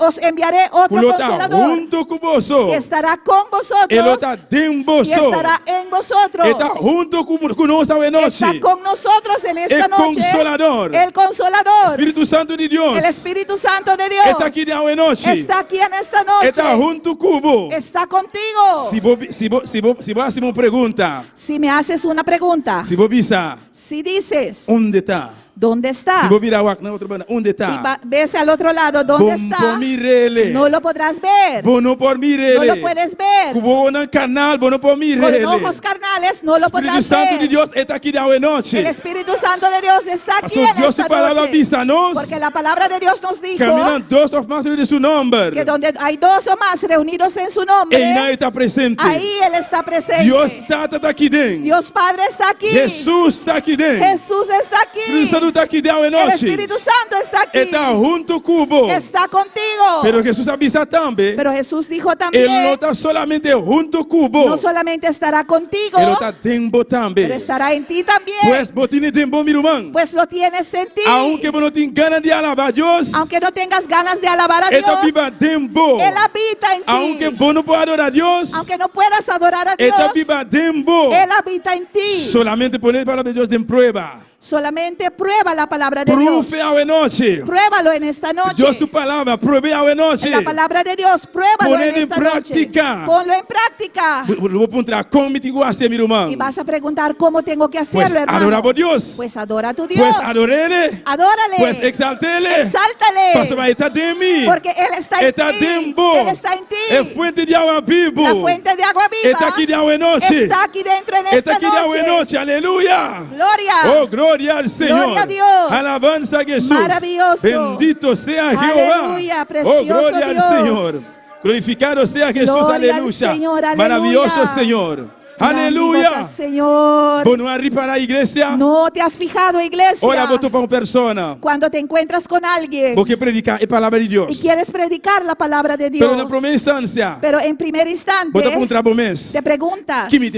os enviaré otro Ele está consolador junto com você. que estará con Ele vosotros está dentro y de você. estará en vosotros. Ele está junto conosco esta noite. Está con nosotros en esta El noche. Consolador. El Consolador. Espírito Santo de Deus. El Espíritu Santo de Dios. Está aqui esta noite. Está aquí en esta noche. Está junto comigo. Está contigo. Se você me pergunta, Si me haces una pregunta, se você bisa, si dices, onde está? ¿dónde está? Se você virar na outra banda, onde Y está? ves al otro lado, ¿dónde Bom está? mirele. No lo podrás ver. Bom não por No mirele. lo puedes ver. Cubo no canal, bom não por Con mirele. ojos carnales no lo Espírito podrás Santo de ver. Deus está aqui esta noite. El Espíritu Santo de Dios está aquí Pastor, en Dios esta su palabra noche. avisa nos. Porque la palabra de Dios nos dijo Caminhando dois ou mais de seu nome. que donde hay dos o más reunidos en su Ele nombre, está presente. ahí Él está presente. Deus está aqui dentro. Dios Padre está aquí. Jesus está aqui dentro. Jesús está O Espírito aquí. Santo está aqui esta El noite. Espíritu Santo está aquí. Está junto comigo. Está contigo. Pero Jesus avisa também. Pero Jesús dijo Ele não también, está solamente junto comigo. no solamente estará contigo, Ele está dentro também. pero estará en ti también. Pues vos tienes dentro, meu irmão. Pues lo tienes en ti. Aunque vos não tenhas ganas de alabar a Deus, Aunque no tengas ganas de alabar a Ele Dios, viva dentro. Él habita en ti. Aunque vos não podes adorar a Deus, Aunque no puedas adorar a Ele Dios, viva dentro. Él habita en ti. Solamente poner a palavra de Deus em prova. Solamente prueba la palabra de Prove Dios. a noite. Pruébalo en esta noche. Deus sua palavra, prove a noite. En la palabra de Dios, pruébalo Poner en en esta práctica. noche. Ponlo en práctica. Vou perguntar como te gosta, meu irmão. Y vas a preguntar cómo tengo que hacerlo, Pues hermano. adoramos a Deus. Pues adora a tu Dios. Pues adorele. Adórale. Pues exaltele. Exáltale. Pastor, mas está de mim. Porque Él está en Está ti. dentro. Él está en ti. É fuente de água viva. La fuente de agua viva Está aqui de água noite. está aquí dentro en Está esta aqui de água noche. noite. Aleluia. Gloria. Oh, glória ao Senhor. Glória a Deus. Alabanza a Jesus. Maravilhoso. Bendito sea Jehová. Aleluya, Oh, precioso glória Dios. ao Senhor. Glorificado sea Jesus. Gloria al Aleluia. Señor, aleluya. Maravilloso Senhor. Aleluia. Señor. Vou não abrir para a igreja. No te has fijado, iglesia, Ora, botou para uma persona. cuando te encuentras con alguien Porque predicar a palavra de y Deus. quieres predicar la palabra de Dios, Pero na primeira instância, pero en primer instante botar para um trabalho mês. te preguntas, Que me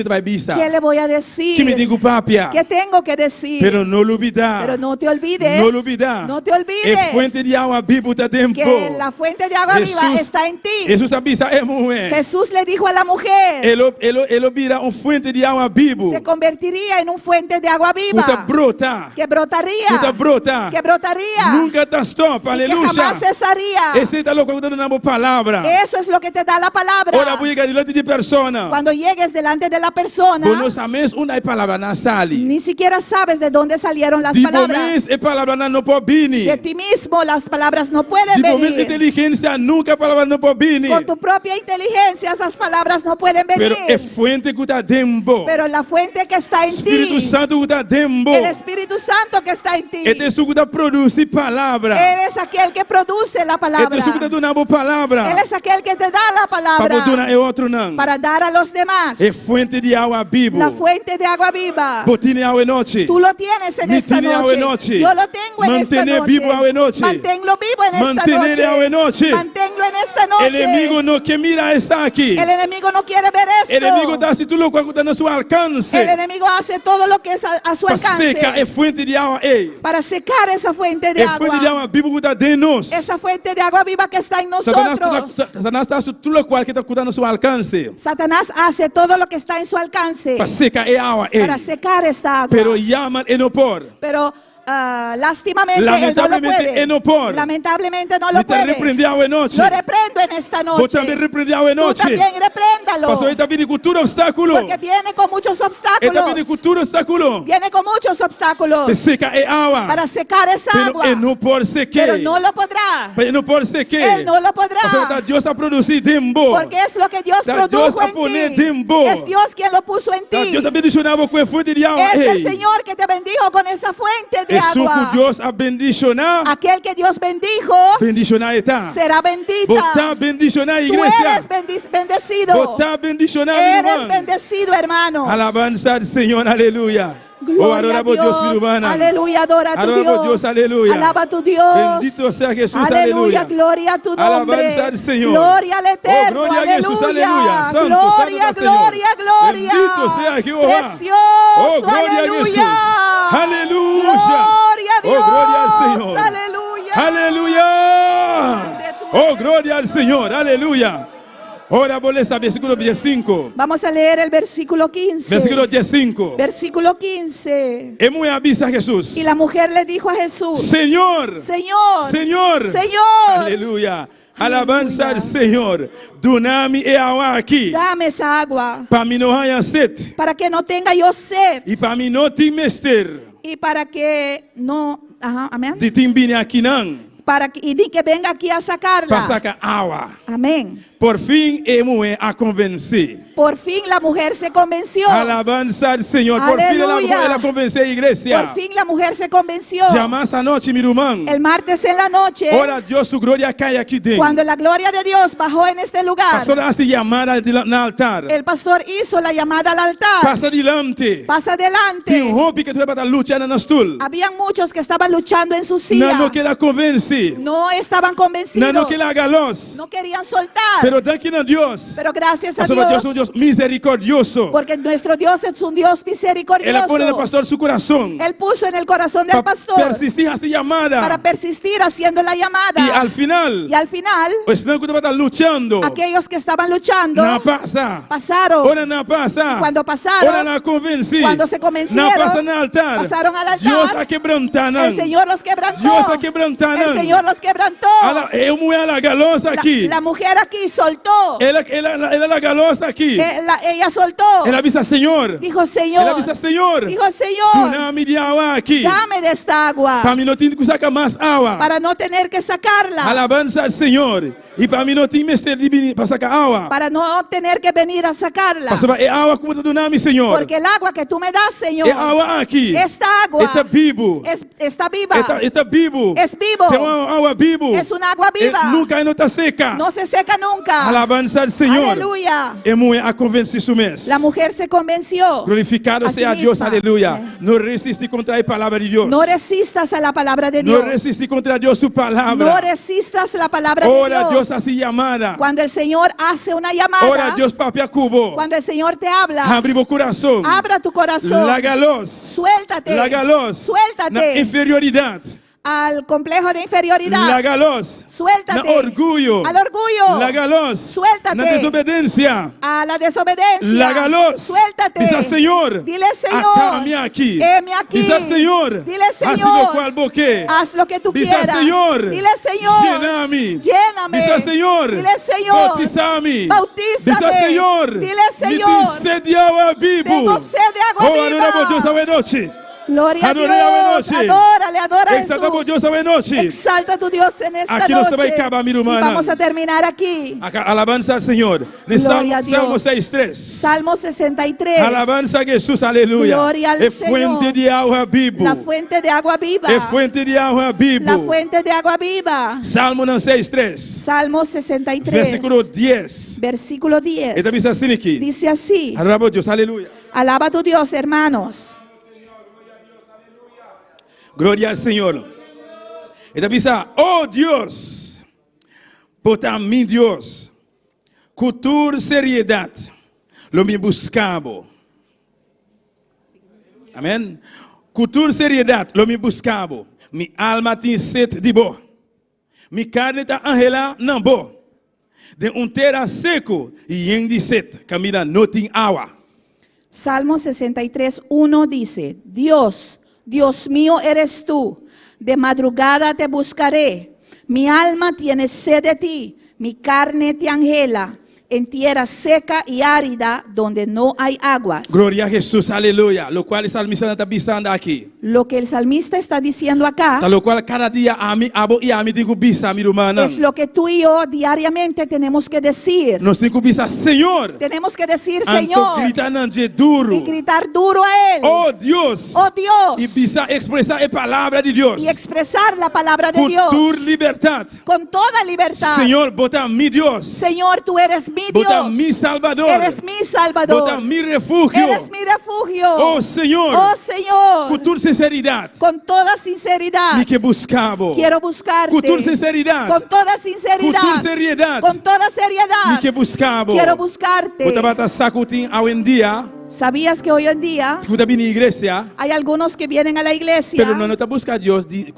vai bisa? ¿qué le voy a decir? Que me digo papia? ¿Qué tengo que decir? Pero não olvidar. Pero no te olvides, No olvidar. no te olvides É fuente de água viva está dentro. que la fuente de agua viva está en ti. Jesus avisa é mulher. Jesús le dijo a la mujer, Ele vira fuente de água viva. se convertiría en un fuente de agua viva Puta brota. que brotaría, Puta brota. que brotaría Nunca está stop. y que Aleluia. jamás cesaría. Esse está louco dando uma palavra. Eso es lo que te da la palabra. Ora, vou chegar diante de persona. Cuando llegues delante de la persona, Vou não sabemos uma palavra na sala. ni siquiera sabes de dónde salieron las De palabras. momento, a palavra não pode vir. De ti mismo las palabras no pueden De momento, venir. inteligência nunca a palavra não pode vir. Con tu propia inteligencia esas palabras no pueden venir. Pero é fuente fuente que está dentro. Pero la fuente que está en Espíritu ti, Santo que está dentro. el Espíritu Santo que está en ti, Este es su que produce palabra. Él es aquel que produce la palabra. Este es su que da una palabra. Él es aquel que te da la Para palabra botar e outro não. para dar a los demás. É fonte de água viva. La fuente de agua viva. Botine água noite. Tú lo tienes en esta Mitine água noche. noite. Yo lo tengo en esta Mantener noche. vivo água noite. Manténlo vivo en esta Mantener água noche. noite. Manténlo en esta noche. El enemigo não quer mirar está aqui. El enemigo no quiere ver esto. El enemigo está se tudo quando está no seu alcance. El enemigo hace todo lo que es a su Para alcance secar é fonte de água. Ei. para secar esa fuente de É fonte de agua. água viva que está dentro de nós. Esa fuente de agua viva que está en Satanás nosotros. está tudo qual que está no seu alcance. Satanás hace todo lo que está en su alcance Para secar é água. Ei. para secar esta agua. Pero llama e não por. Pero lástimamente él no lo Lamentablemente, puede. él no puede. Lamentablemente no lo Me está puede. repreendiendo noche. Lo reprendo en esta Vos noche. também repreendeu a Tú noite. también repréndalo. Pastor, ele está vindo com todo obstáculo. Porque viene con muchos Ele está vindo obstáculos. com todo obstáculo. Viene con muchos Para obstáculos secar é água. para secar esa Pero agua. ele não pode secar. Pero no lo podrá. Ele não pode secar. Él no lo Pastor, podrá. Deus está produzindo temor. Porque es lo que Dios Dios produjo está poniendo en ti. temor. Es Dios quien lo puso en ti. Deus abençoava com a fonte de água. Es el Ei. Señor que te bendijo con esa fuente de É só agua. que Deus abençoar. Aquel que Dios bendijo Bendicionar está. será bendita. Botar bendicionar a Tú igreja. eres bendecido. Botar bendicionar a Eres irmã. bendecido, hermano. Alabanza al Señor, aleluya. Oh, Gloria adora a por Dios, mi Dios. hermana. Aleluya, adora a tu Adora por Dios. Dios, aleluya. Alaba a tu Dios. Bendito sea Jesús, Aleluya, aleluya. gloria a tu nombre. Alabanza al Señor. Gloria al Eterno. Oh, gloria a Jesús, aleluya. Santo, Gloria, santo Señor. gloria, gloria. Bendito sea Jehová. Precioso, Oh, gloria a aleluya. Jesús. Aleluya. Gloria a Dios. Oh, gloria al Señor. Aleluya. Aleluya. Oh, gloria al Señor, aleluya. Ahora vamos a versículo 15. Vamos a leer el versículo 15. Versículo 15. Versículo 15. É muito avisa a Jesús. Y la mujer le dijo a Jesús, Señor. Señor, Señor. Señor, Aleluya. Alabanza al Señor. Dunami e agua aqui. dame esa agua Para mim não haya sede. para que no tenga yo sed E para mim não tem mister. y para que no, amén, De timbine aqui não. para que, y ni que venga aquí a Para sacarla. sacar água. Amén. Por fim, eu a convencer. Por fin la mujer se convenció. Alabanza al Señor. Por fin Aleluya. ela convenceu a igreja. Por fin la mujer se convenció. Jamais a noite, meu irmão. El martes en la noche, Ora, Deus, sua glória cai aqui dentro. cuando la gloria de Dios bajó en este lugar, Pastor hace llamada no altar. el pastor hizo la llamada al altar. Passa adiante. Pasa Tem adelante. hobby que tu vai para lutar na stool. Habían muchos que estaban luchando en su silla. Não que ela convence. No estaban convencidos. Não que ela galos. No querían soltar. Pero daqui na Deus. Pero gracias a Pastor, Deus é um Dios, Deus misericordioso. porque nuestro Dios es un Dios Ela misericordioso. põe no pastor seu coração. Él puso en el corazón del Para pastor persistir essa para chamada. persistir haciendo la E llamada. al final, Y al final, senão que tu vai estar lutando. aquellos que estaban luchando Não passa. pasaron. Ora não passa. Cuando pasaron, Ora não convence. cuando se convencieron, Não passa no altar. pasaron al altar. Deus está quebrantando. El Señor los quebrantó. Deus está quebrantando. El Señor los quebrantó. Eu mulher la galosa aqui. La mujer aquí soltó. Ela la galosa aqui. Ella soltó. Ela avisa Senhor. Dijo, Señor. Ela avisa Senhor. Dijo, Señor, Dunami de água aqui. dame de esta agua Para mim não tem que sacar mais água. para no tener que sacarla, Alabança ao Senhor. E para mí no tem mestre para sacar água. para no tener que venir a sacarla. Pastor, é água como tu nome, Senhor. Porque el agua que tú me das, Señor, É água aqui. esta agua Está vivo. está viva, Está vivo. es vivo, Tem uma água vivo. es un agua viva, Nunca não está seca. no se seca nunca. Alabança ao Senhor. Aleluya. É muito a convencer isso mesmo. La mujer se convenció. Glorificado a sea sí Dios, misma. aleluya. No resiste contra la palabra de Dios. No resistas a la palabra de No Dios. resiste contra Dios su No palabra. resistas la palabra de Ora Dios. Dios así llamada. Cuando el Señor hace una llamada, Ora Dios papia cubo. cuando el Señor te habla, Abre o coração. abra tu corazón, La galos. suéltate, La galos. suéltate Na inferioridade. al complejo de inferioridad, La galos. suéltate Na orgulho. al orgullo, La galos. suéltate Na desobedência. a la desobediencia, La galos. suéltate, Diz Senhor. dile Señor, Acá-me aqui. heme aquí, Diz Senhor. dile Assim Señor, no qual boque. haz lo que tú Diz quieras, Senhor. dile Señor, Lléname. lléname, Diz Senhor. dile Señor, Bautiza-me. bautízame, Diz Senhor. dile Me Señor, tem sede de água viva. tengo sed de agua Oh, adoramos Deus viva. esta noite. Gloria a Adora Yahweh Dios. noche. Adórale, adora a Exaltamos Jesús. Dios esta noche. Exalta a tu Dios en esta Aquí nos noche. acaba, mi Y hermana. vamos a terminar aquí. Acá, alabanza al Señor. De Gloria a Salmo Dios. 6:3. Salmo 63. Alabanza a Jesús, aleluya. Gloria al Es fuente Señor. de agua viva. La fuente de agua viva. Es fuente de agua viva. La fuente de agua viva. Salmo 6:3. Salmo 63. Versículo 10. Versículo 10. Esta dice así aquí. Dice así. Alabamos a Dios, aleluya. Alaba a tu Dios, hermanos. Gloria al Señor. Esta dice, oh Dios, por mi Dios, cultura seriedad, lo me buscaba. Amén. Cultura seriedad, lo me buscaba. Mi alma tiene sed de bo. Mi carne está angela não bo. De terra seco y en de sed, camina no tiene agua. Salmo 63, 1 dice, Dios, Dios mío eres tú, de madrugada te buscaré, mi alma tiene sed de ti, mi carne te angela, en tierra seca y árida donde no hay aguas. Gloria a Jesús, aleluya. Lo cual el salmista está pisando aquí. Lo que el salmista está diciendo acá Lo cual cada día a mí, y a mí tengo bisa, mi hermana. es lo que tú y yo diariamente tenemos que decir. Nos tengo bisa, Señor. Tenemos que decir, Anto Señor, gritando duro. y gritar duro a Él. Oh Dios. Oh Dios. Y bisa expresar la palabra de Dios. Y expresar la palabra de Dios Cultura libertad. con toda libertad. Señor, bota mi Dios. Señor, tú eres mi Bota Dios. mi Salvador. Eres mi Salvador. Bota mi refugio. Eres mi refugio. Oh Señor. Oh Señor. Cultura sinceridad. Con toda sinceridad. Ni que buscaba. Quiero buscarte. Cultura sinceridad. Con toda sinceridad. Cultura seriedad. Con toda seriedad. Ni que buscaba. Quiero buscarte. Bota bata sacutin hoy en día. ¿Sabías que hoy en día Escuta bien iglesia. hay algunos que vienen a la iglesia, Pero no te busca a Dios de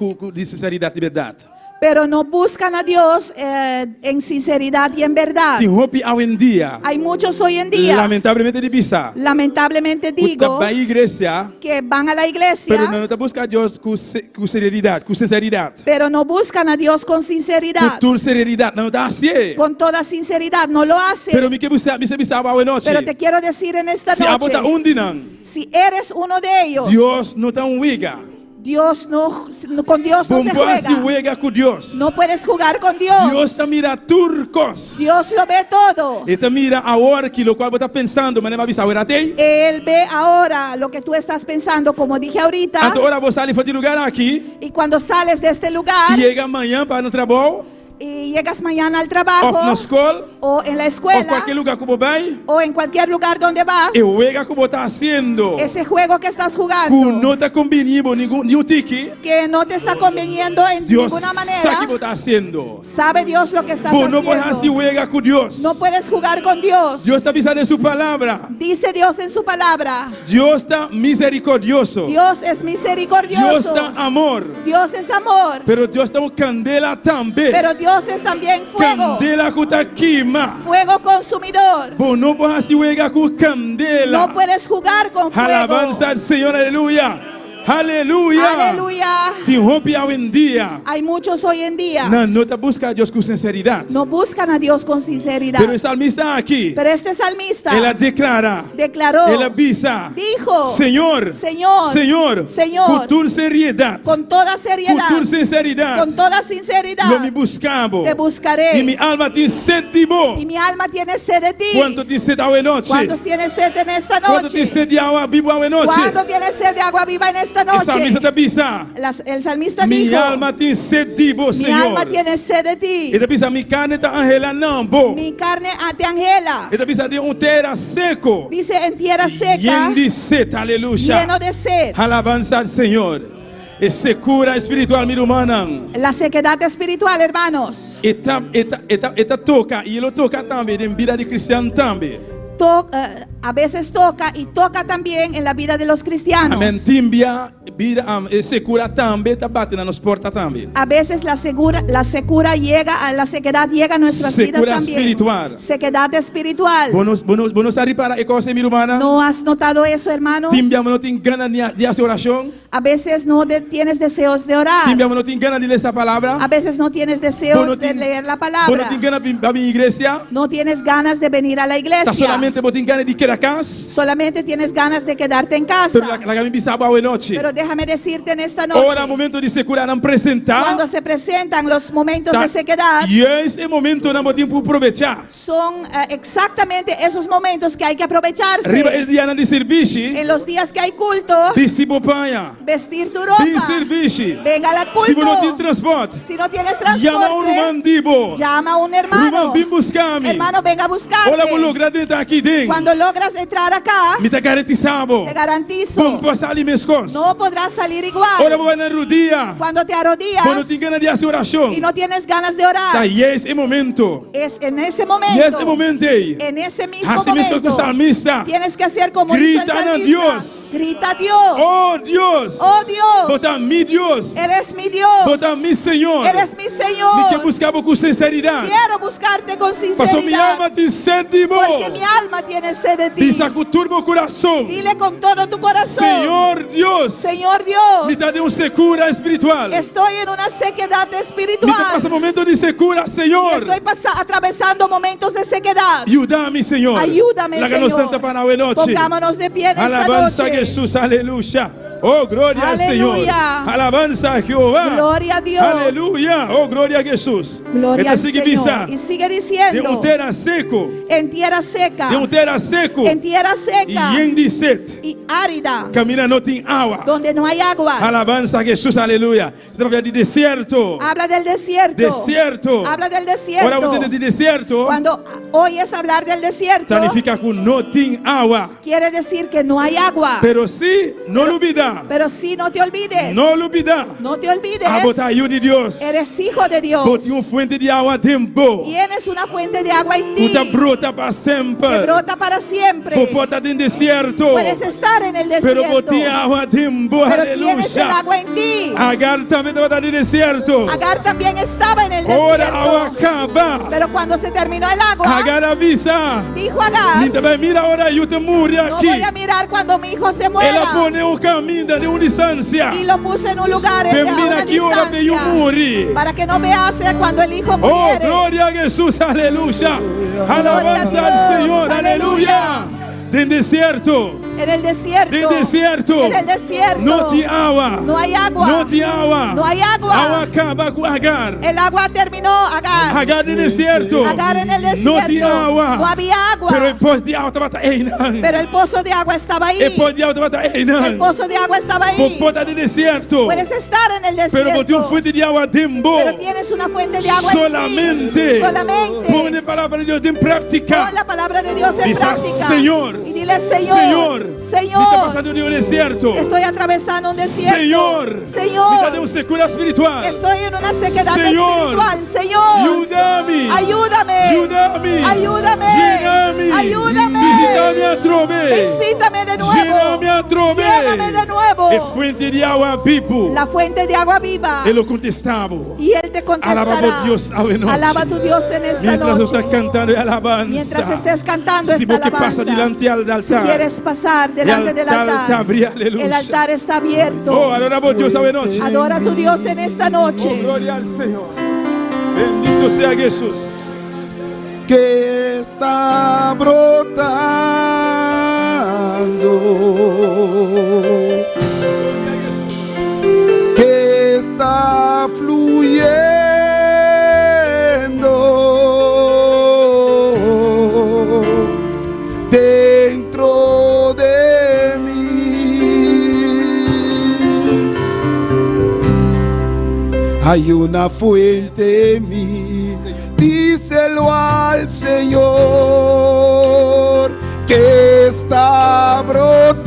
sinceridad y verdad. pero no buscan a Dios en sinceridad y en verdad? Tem roupa hoy en día. Hay muchos hoy en día, Lamentablemente de bisa. lamentablemente digo, Va a iglesia. que van a la iglesia, Pero no te busca a Dios con sinceridad. Com sinceridad. pero no buscan a Dios con sinceridad, Com toda sinceridad. Não dá assim. con toda sinceridad, no lo hacen. Pero me que busca hoy noche. Pero te quiero decir en esta Se abota noche, não. si eres uno de ellos, Dios não está wiga. Dios no, con Dios no se Bomba se juega. juega com Deus. No puedes jugar con Dios. Deus está mira turcos. Dios lo ve todo. Ele está mira a hora que lo cual você está pensando, mas não vai avisar agora tem. Él ve ahora lo que tú estás pensando, como dije ahorita. Antes hora você ali foi de lugar aqui. Y cuando sales de este lugar E chega amanhã para no trabalho. y llegas mañana al Ou trabajo na escola. o en la Ou escuela qualquer lugar que você vai. o en cualquier lugar donde vas, E juega como está haciendo. ese juego que estás Que jugando, não está combinando nenhum tique. que no te está conveniendo en Deus ninguna sabe manera, o que está haciendo. sabe Dios lo que estás Vos não pode assim haciendo. jugar com Deus. No puedes jugar con Dios. Deus está avisando em sua palavra. Dice Dios en su palabra, Deus está misericordioso. Dios es Deus misericordioso, está amor. Dios es amor, Pero Deus está candela também. pero Dios es también fuego, Candela que está queima. fuego consumidor. Vos não pode assim jugar com candela. No puedes jugar con fuego. Alabanza al Señor, aleluya. Aleluya. Aleluya. Te rompe hoy en día. Hay muchos hoy en día No te busca a Dios con sinceridad. no buscan a Dios con sinceridad. Pero el salmista aquí, Pero este salmista él declara, declaró, él avisa, dijo, Señor, Señor, Señor, Señor, con tu seriedad, con toda seriedad, con tu sinceridad, con toda sinceridad, lo me buscamos. te buscaré. Y mi alma tiene sed de vos. Y mi alma tiene sed de ti. ¿Cuánto tiene sed hoy noche? ¿Cuántos tienes sed en esta ¿Cuánto tiene noche? sed de agua viva hoy noche? ¿Cuánto tienes sed de agua viva en esta El salmista noche? te avisa, El salmista mi dijo, alma tiene sed de vos, mi Señor. alma tiene sed de ti. Ele pensa, mi carne está angelando. Mi carne te angela. Ele pensa de terra seco. Dice en tierra seca, Lleno de sed, aleluya. lleno de sed. Alabanza al Señor. Es secura espiritual, mi hermana. La sequedad espiritual, hermanos. Esta toca, y él lo toca también en vida de cristiano también. A veces toca y toca también en la vida de los cristianos. Amén. Timbia, vida, secura también, está batendo nos porta también. A veces la sequedad llega a nuestras vidas Secura también. espiritual. Sequedad espiritual. Vos no sabes para qué cosa, mi hermana. ¿No has notado eso, hermanos? Timbia, no tiene ganas de hacer oración. A veces no tienes deseos de orar. Timbia, no tiene ganas de leer esa palabra. A veces no tienes deseos Vos no de tien- leer la Vos no palabra. tienes ganas de ir a la iglesia. No tienes ganas de venir a la iglesia. Solamente vos tienes ganas de querer la casa. Solamente tienes ganas de quedarte en casa. Pero la que me bisaba hoy noche. Pero déjame decirte en esta noche, Ora momento de securar não apresentar. cuando se presentan los momentos de sequedad, E esse momento não podemos aproveitar. son exactamente esos momentos que hay que aprovecharse. Arriba el dia de serviço. En los días que hay culto, Bici bopanha. vestir tu ropa. Bin serviço. Venga al Se você não tem culto. transporte. Si no tienes Llama a um transporte, irmão dibo. llama a un Irmão, hermano. vem buscar-me. Hermano, venga a Olha, vou buscarte. lograr entrar aqui dentro. Cuando logras entrar acá, Me tá garantizado. te garantizo, Vamos passar ali minhas costas. no podrás salir Ora, igual. vou na rodia. Cuando te arrodillas Quando tem ganas de fazer oração. y no tienes ganas de Tá, orar, e esse momento. es en ese E momento, esse momento aí. en ese mismo Assim mesmo com o momento, salmista. tienes que hacer como hizo el Grita a salmista. Dios. Grita a Dios. Oh Deus. Oh Dios, Bota mi Deus. eres mi Dios, Bota mi Senhor. eres mi Me quer Señor. buscar com sinceridade. Quiero buscarte con Pastor, minha sinceridad, alma te sente porque bom. mi alma tiene sed de ti. Disa com turbo coração. Dile con todo tu corazón, Senhor Deus. Señor Dios, Me dá de secura espiritual. estoy en una sequedad Me espiritual. passa momento de secura, Y Senhor. estoy atravesando momentos de sequedad. Ayúdame, Senhor. Ayúdame, Láganos Señor. tanta para hoy noche. Pongámonos de pie en esta Alabanza a noche. Jesús, aleluya. Oh, gloria al Señor. Aleluya. Alabanza a Jehová. Gloria a Dios. Aleluya. Oh, gloria a Jesús. Gloria al sigue Señor. Y sigue de diciendo, terra seco. en tierra seca, De terra seco. en tierra seca E em de sete. y árida, Camina no tem agua. donde no hay aguas. Alabanza a Jesús, aleluya. Estamos hablando de desierto. Habla del desierto. Desierto. Habla del Ahora desierto. vamos a de desierto. Cuando oyes hablar del desierto, Significa que no tem agua. quiere decir que no hay agua. Pero sí, no lo olvida. Pero sí, no te olvides. No lo olvida. No te olvides. A botar ayuda de Deus. Eres hijo de Dios. Bote uma fuente de água dentro. Tienes una fuente de agua en ti. Puta brota para Que sempre. brota para siempre. Bota dentro do deserto. Puedes estar en el Pero desierto. bote água dentro. Pero tienes el Aleluya. agua en ti. Agar também estava no deserto. Agar también estaba en el Ora água desierto. acaba. Pero cuando se terminó el agua, Agar avisa. dijo Agar, Ni também mira ahora eu te morri no aqui. voy a mirar cuando mi hijo se Ela muera. pone um caminho de uma distância. Y lo puso en un lugar Ven, a mira una aquí ahora que yo distancia, morí. para que no vease cuando el hijo Oh, muere. glória a Jesus, aleluya. Alabanza Gloria a al Dios, Señor, aleluya. Del desierto. En el desierto. Del desierto. En el desierto. No te agua. No hay agua. No te agua. No hay agua. Agua acaba con Agar. El agua terminó, Agar. Agar del desierto. Agar en el desierto. No te agua. No había agua. Pero el pozo de agua estaba ahí. Pero el pozo de agua estaba ahí. El pozo de agua estaba ahí. El pozo de agua estaba Por ahí. porta del desierto. Puedes estar en el Pero boté una desierto. fuente de agua dentro. Pero tienes una fuente de agua Solamente. en ti. Solamente. Pon la palabra de Dios en práctica. Pon la palabra de Dios en Dice, práctica. Señor, Y dile, Señor. Señor, ¿qué está Señor. pasando en el desierto? Estoy atravesando un desierto. Señor, me da Señor. una secura espiritual. Estoy en una sequedad Señor, espiritual. Señor. Ayúdame. Ayúdame. Ayúdame. Ayúdame. Lléname. Ayúdame. Visítame a tromé. Visítame de nuevo. Lléname a tromé. Lléname de nuevo. Es fuente de agua vivo. La fuente de agua viva. Él lo contestaba. Y Él te contestará. Alaba a Dios a noche. Alaba a tu Dios en esta Mientras noche. estás cantando alabanza. Mientras estés cantando Si esta vos que pasa alabanza. delante al Si altar. quieres pasar delante del altar altar. está abierto, aleluya. El altar está abierto. Oh, adoramos a Dios a noche. Adora a tu Dios en esta Oh, noche. gloria al Señor. Bendito sea Jesús. Que está brotando, que está fluyendo dentro de mí. Hay una fuente en mí, díselo al Señor, que está brotando,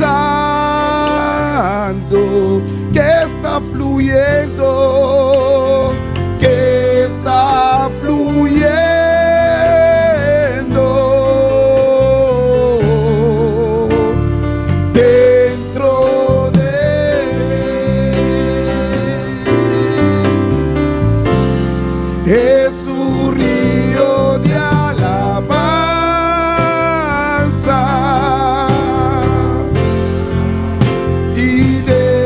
que está fluyendo, que está fluyendo dentro de mí. Es un río de alabanza y de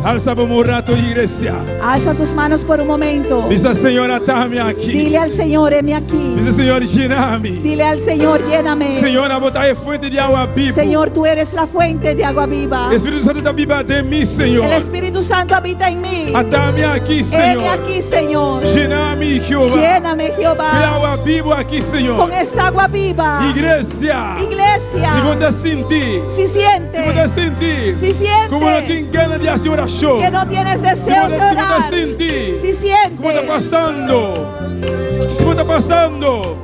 Alza por un rato, iglesia. Alza tus manos por un momento. Dice, Señor, atame aquí. Dile al Señor, heme aquí. Dice, Señor, lléname. Dile al Señor, lléname. Señor, a botar fuente de agua viva. Señor, tú eres la fuente de agua viva. Espíritu Santo está viva de mí, Señor. El Espíritu Santo habita en mí. Atame aquí, Heme Señor. aquí, Señor. Lléname, Jehová. Lléname, De Jehová, agua viva aquí, Señor. con esta agua viva. Iglesia. Iglesia, Si vos te sentís. si Si vos te sientes, sentís. si Como no sientes tienes ganas de hacer oración. que no tienes Si vos deseos de te orar, sentís. si ¿Cómo está sientes pasando? Si vos está pasando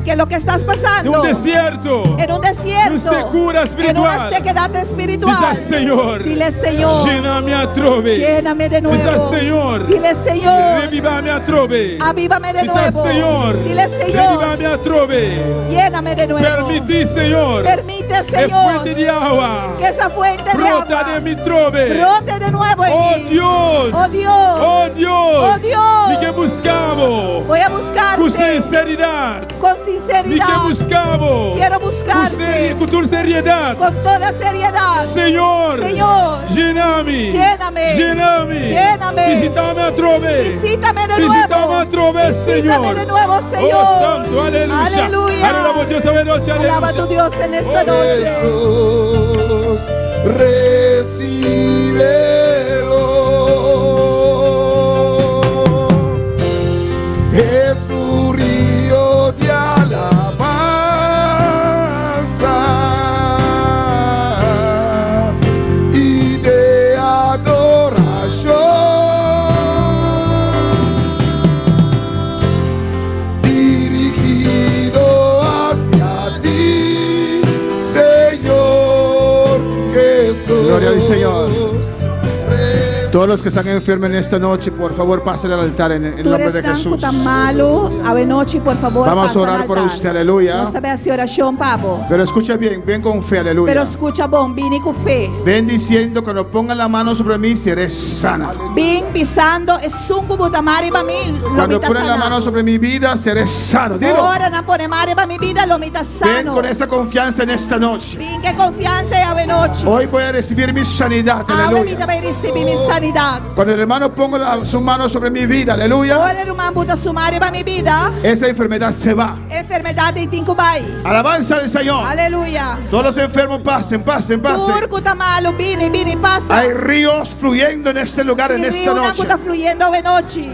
que lo que estás de pasando un desierto, en un desierto, secura en una espiritual, sequedad espiritual, dice Señor, dile Señor, lléname a trove. lléname de nuevo. Dice Señor, Dile Señor, revívame a trove. avívame de Dice nuevo. Señor, Dile Señor, revívame a trove. lléname de nuevo. Permití, Señor, Permite que Señor fuente de agua que esa fuente de brota agua de mi trove. brote de nuevo en Oh mí. Dios, Oh Dios, oh Dios, oh Dios. ni que buscamos voy a con buscarte sinceridad, con ni que sinceridad. buscamos Quiero buscarte con tu seriedad. con toda seriedad. Señor, Señor, lléname, lléname, lléname, lléname. visítame a trove, visítame de visítame nuevo. a trove, Visítame Señor. de nuevo, Señor. Oh Santo, aleluya. Aleluya. Alabamos a Dios esta noche, Alaba a tu aleluya. Dios en esta noche. Jesús, recíbelo. Es un río de alabanza y de adoración, dirigido hacia ti, Señor Jesús. Gloria al Señor. Todos los que están enfermos en esta noche, por favor, pasen al altar en el Tú nombre eres de tan Jesús. malo, ave noche, por favor. Vamos a pasa orar al por altar. usted, aleluya. Nós também a oração, Pablo. Pero escucha bien, ven con fe, Pero aleluya. escucha bom, vine com fé. Ven diciendo, cuando pongan la mano sobre mí, seré sana. Vim pisando, é sunco butamari para mim, Cuando lomita ponen la mano sana. sobre mi vida, seré sano. Dilo. Ora na ponemari para mi vida, lomita Ven sano. con esa confianza en esta noche. Vim que confiança e ave noite. Hoy voy a recibir mi sanidad, Ave vida aleluya. vai receber minha sanidade. Cuando el hermano ponga su mano sobre mi vida, aleluya, Ora irmã buta sumari para mi vida, esa enfermedad se va. enfermidade e tinco vai. Alabanza al Señor. Aleluia. Todos los enfermos pasen, pasen, pasen. Turco tá malo, vine, passa. Hay ríos fluyendo en este lugar en E esta rio na noche. tá fluyendo ave noite.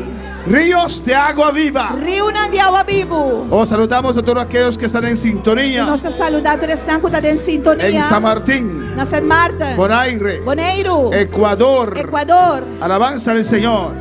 Ríos de agua viva. Rio na de água vivo. Oh, saludamos a todos aquellos que están en sintonía Nossa saudade restanco tá em en sintonia. San Martín, Na San Marta. Bonaire, Boneiro. Ecuador. Equador. Alabanza al Señor.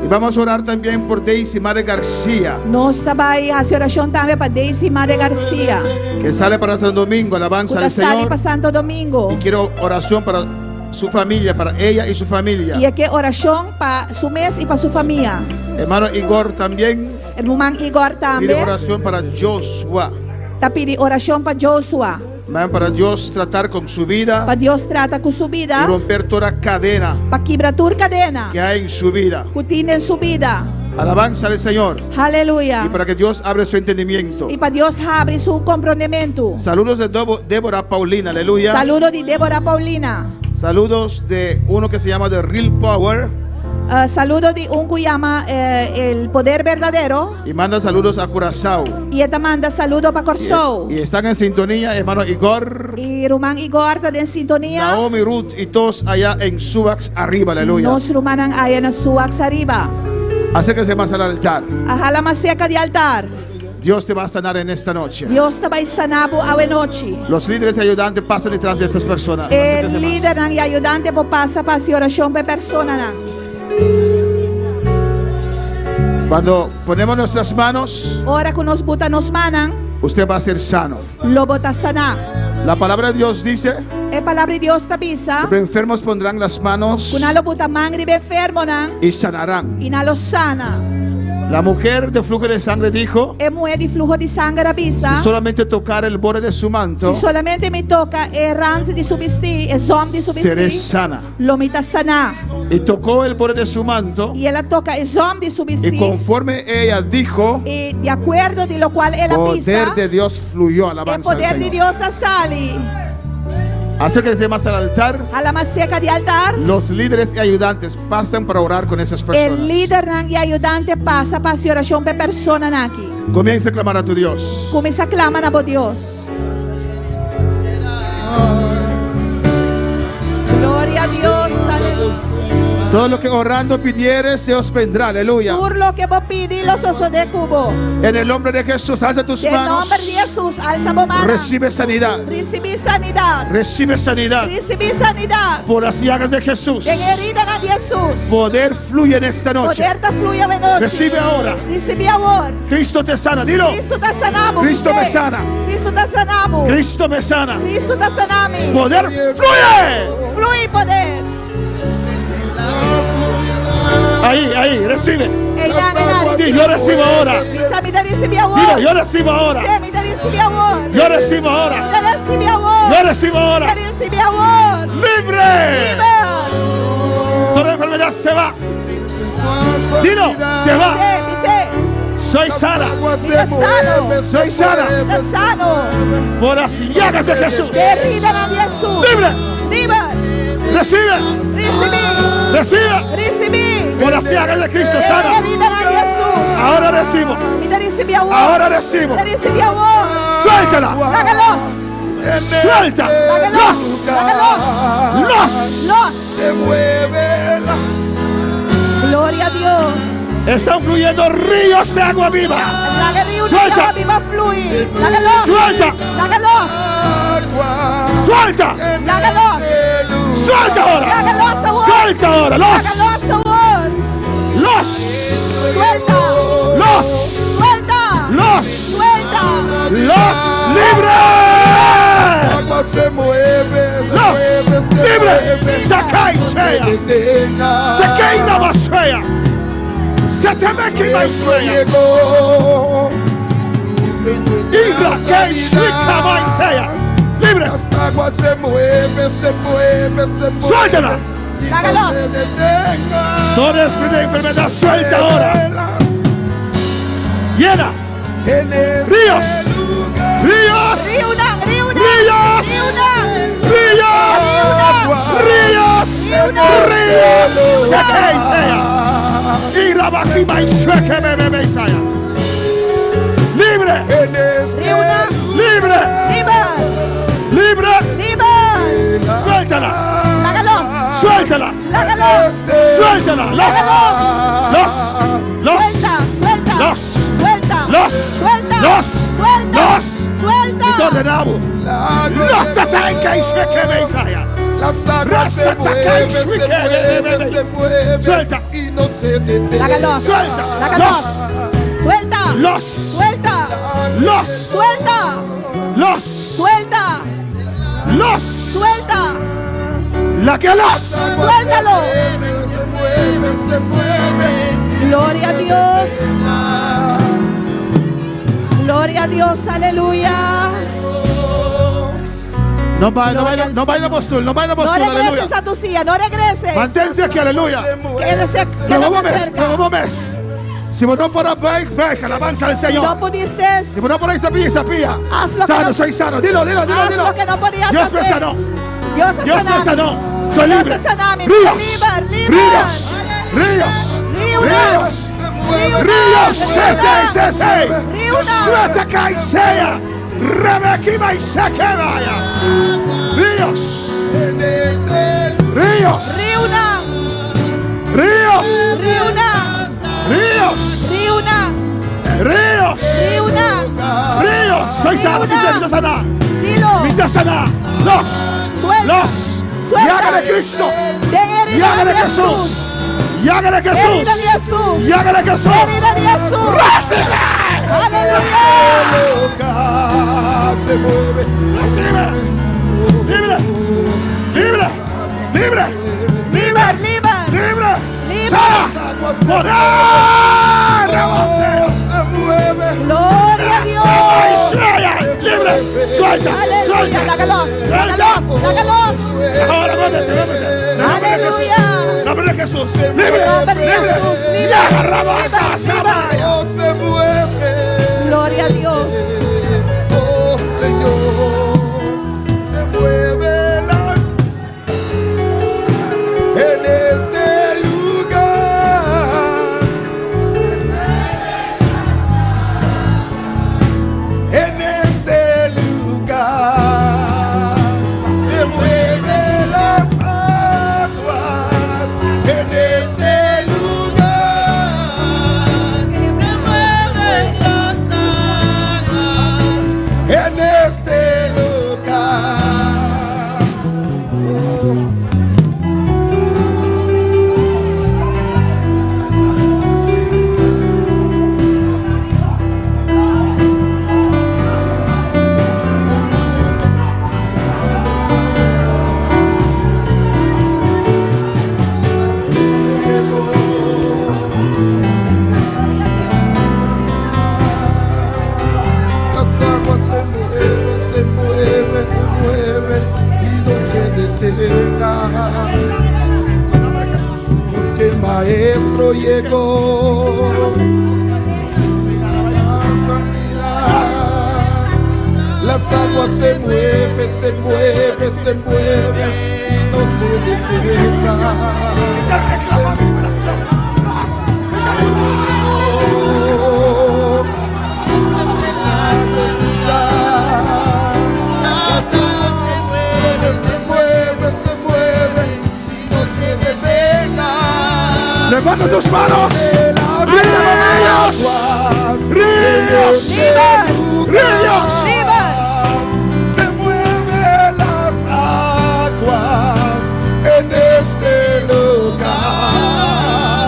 Y vamos a orar también por Daisy Madre García, Nós também a oração também para Daisy Mare Garcia. que sale para Santo Domingo. Alabanza Kuta al sali Señor. para Santo Domingo. Y quiero oración para su familia, para ella y su familia. E aqui oração para su mês e para sua família. Hermano Igor también Irmão Igor pide também. oración para Joshua. Tá pedindo oração para Joshua. Van para Dios tratar con su vida Para Deus trata com sua y vida. romper toda cadena Para quebrar toda cadena. que hay en su vida. Que tem em sua vida. Alabanza al Señor. Aleluia. Y para que Dios abra su entendimiento. E para Deus abre seu comprometimento. Saludos de Débora Paulina, aleluya. Saludo de Débora Paulina. Saludos de uno que se llama The Real Power. Saludo de que llama El Poder Verdadero. Y manda saludos a Curazao. E ela manda saludo para Corsou. Y están en sintonía, hermano Igor, E Román Igor está em sintonia. Naomi, Ruth y todos allá en Subax arriba, aleluya. Nós rumanan aí na sua arriba. Acérquense más al altar. A halama seca de altar. Dios te va a sanar en esta noche. Deus também sanabo a noite. Los líderes y ayudantes pasan detrás de estas personas. El Acérquense más. líder e ajudante por passa para a oração para persona. Cuando ponemos nuestras manos, Ora que nos bota nos manan, usted va a ser sano. lo bota sanar. La palabra de Dios dice, E palavra de Deus tabisa. sobre enfermos pondrán las manos Kuna lo bota mangri be enfermo nan, y sanarán. e na lo sana. La mujer de flujo de sangre dijo, E mulher de flujo de sangue abisa. si solamente tocar el borde de su manto, Se solamente me toca errante de subsistir, é som de seré subsistir, sana. lo me tá sanar. Y tocó el borde de su manto, E ela toca é som de y subsistir. conforme ella dijo, E de acordo de lo qual ela poder pisa, de Dios fluyó. el Alabanza al poder de Señor. Dios sale. Acérquense más al altar. A la más cerca de altar. Los líderes y ayudantes pasan para orar con esas personas. El líder y ayudante pasa para hacer oración para personas aquí. Comienza a clamar a tu Dios. Comienza a clamar a Dios. Gloria a Dios. Aleluya. Todo lo que orando pidieres se os vendrá. Aleluya. Por lo que vos pedís los osos de cubo. En el nombre de Jesús, alza tus En manos. nombre de Jesús, alza tu mano. Recibe sanidad. Recibí sanidad. Recibe sanidad. Recibí sanidad. Por las llagas de Jesús. En herida de Jesús. Poder fluye en esta noche. Poder te fluye de noche. Recibe ahora. Recibí ahora. Cristo te sana. Dilo. Cristo te sanamos. Cristo me sana. Cristo te sanamos. Cristo me sana. Cristo te sanamos. Poder fluye. Fluye poder. Ahí, recibe. Dilo, Yo recibo ahora. Recibí Dilo, ahora. yo recibo ahora. Recibí ahora. Yo recibo ahora. Recibí ahora. Yo recibo ahora. Recibí ahora. Libre. Toda enfermedad se va. Dilo, se va. Soy sana. Soy sana. Sano. Por las llagas de Jesús. Herida de Jesús. Libre. Libre. Recibe. Recibí. Recibe. Recibí. Por las llagas de Cristo sana. Herida de Jesús. Ahora recibo. Recibí ahora. Ahora recibo. Recibí ahora. Suéltala. Hágalos. Suelta. Hágalos. Los. Se mueve la Gloria a Dios. Están fluyendo ríos de agua viva. La río de Suelta. agua viva fluye. Hágalos. Suelta. Hágalos. agua. Suelta. Hágalos. Suelta ahora. Hágalos ahora. Suelta ahora. Hágalos ahora. Los. Suelta. Los. Suelta. Los. Suelta. Los libres. Agua se mueve. Los libres. Sacai sea. Se queira basea. Se te me quema sea. Igra que chica basea. Libre. Las aguas se mueve, se mueve, se mueve. Suéltala. Hágalos. Toda espíritu de enfermedad suelta ahora. Llena. Ríos. Ríos. Ríos. Ríos. Ríos. Seque sea. Y rabakima y seque bebé sea. Libre. Libre. Libre. Suéltala. Hágalos. Suéltala. Hágalos. Suéltala. Los. Suelta. Y te ordenamos. Los ataca y se que Isaia. Las aguas se mueven, se mueven. Suelta. Y no se detienen. Hágalos. Suelta. Hágalos. Suelta. Los. Suelta. Los. Suelta. Los. Suelta. Los. Suelta. La que los. Suéltalo. Se mueve. Gloria a Dios. Gloria a Dios. Aleluya. No vayan apóstol, No aleluya. regreses a tu silla. No regreses. Manténse aquí, aleluya. Quédese Pero cerca. vamos. Si vos no para ver, alabanza al Si no Señor. pudiste, Si vos no para sapía. haz lo que Sano, no- soy sano. Dilo. haz lo que no podías Dios me hacer. sanó. Dios te Dios me sanó. sanó. Soy Dios libre. te sanó, mi Ríos. libre. Ríos. Riuna. Ríos. Riuna. Se. Riuna. Suelta caisea. Rebequima y se que vaya. Ríos. Ríos. Riuna. Ríos. Riuna. Ríos. Riuna. Ríos. Riuna. Ríos. Soy sano. Dice sana. Dilo. Vita sana. Los. Suelta. Suelta. Llaga de Cristo. De Llaga herida de Jesús. Llaga de Herida Jesús. de Jesús. Llaga de Jesús. Herida de Jesús. Recibe. Aleluya. Se mueve. Recibe. Libre. Libre. Libre. Libre. Libre. Sana. Poder. Se mueve. Gloria a Dios. Libre. Suelta. Aleluya. Lágalos. Ahora muévete. Aleluya. Nombre de Jesús. Libre. Nombre de Jesús. Libre. Ya agarramos. Libre. Oh, se mueve. Gloria a Dios. Oh, Señor. Se mueve llegó. La sanidad. Las aguas se mueven, se mueven, se mueven y no se detengan. Levanta tus manos. Ríos. Ríos. Ríos. Se mueven las aguas en este lugar.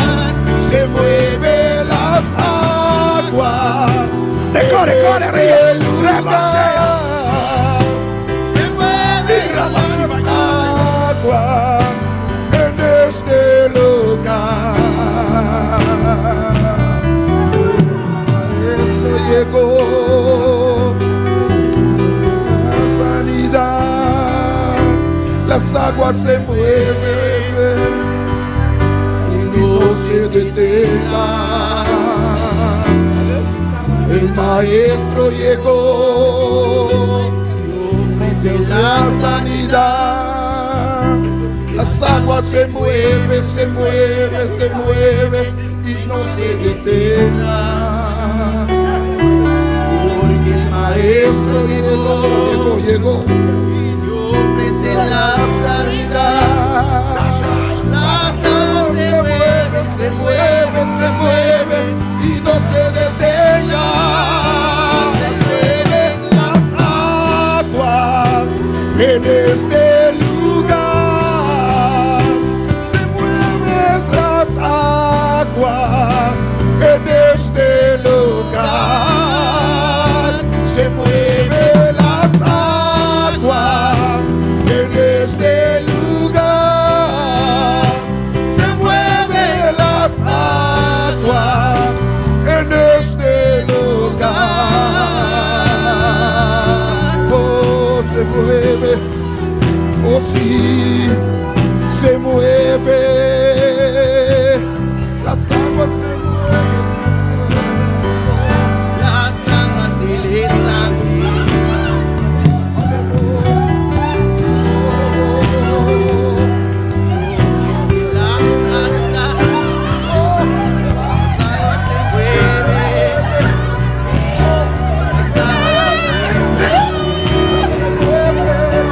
Se mueven las aguas. Corre, corre, río. Rebasea. Se mueven las aguas en este lugar. Esto llegó. La sanidad. Las aguas se mueven y no se detengan. El maestro llegó de la sanidad. Las aguas se mueven, se mueven, se mueven y no se detengan. Porque el maestro llegó y ofrece la sanidad. Las aguas se mueven, se mueven, se mueven y no se detengan. Se mueven las aguas en este lugar. Se mueven las aguas en este lugar. Se mueven las aguas en este lugar. Se mueven las aguas en este lugar. Oh, se mueve. Oh, sí, se mueve. Las aguas se mueven. Las aguas del estanque. La sanidad. Las aguas se mueven. Las aguas se mueven.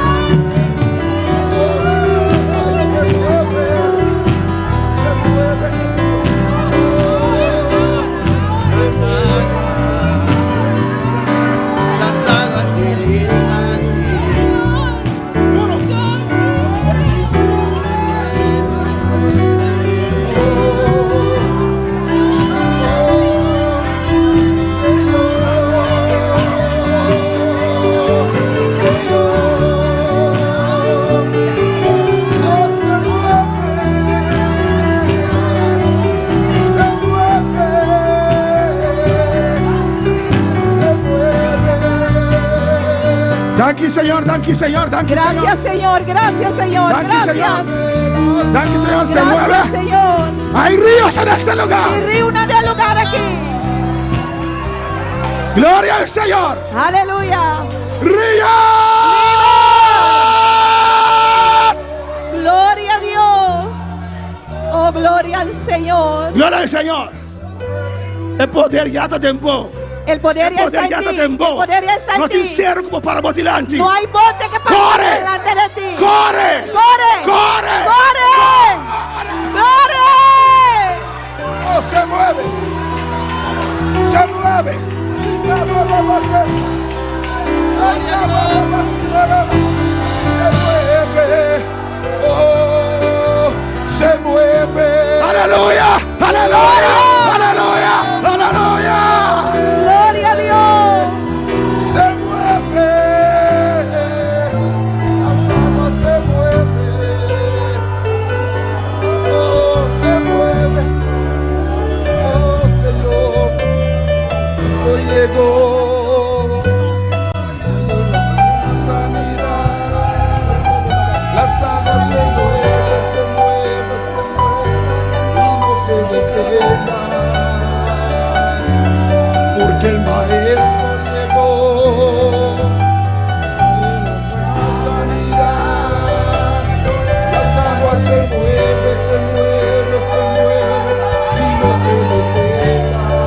Thank you, Señor. Thank you, Señor. Thank you, Señor. Gracias, Señor. Gracias, Señor. Thank you, Señor. Gracias. Thank you, Señor. Se Gracias, mueve. Señor. Hay ríos en este Y lugar. río de lugar aquí. Gloria al Señor. Aleluya. ¡Ríos! Gloria a Dios. Oh, gloria al Señor. Gloria al Señor. El poder ya te tempo. El poder ya está en ya ti. te El tempo. poder ya está No en te ti. cierro como para botilanti. No hay bote que pase Corre. delante de ti. ¡Corre! Corre. ¡Corre! Corre. Corre. Oh, se mueve. Se mueve. Se mueve. Oh, se mueve. ¡Aleluya! ¡Aleluya! ¡Aleluya! ¡Aleluya! Gloria a Dios. Se mueve. Las aguas se mueven. Oh, se mueve. Oh, Señor. Esto llegó. La sanidad. Las aguas se mueven, se mueven, se mueven. Y no se detienen. porque el maestro llegó. La sanidad, las aguas se mueven, se mueven, se mueven y no se detengan,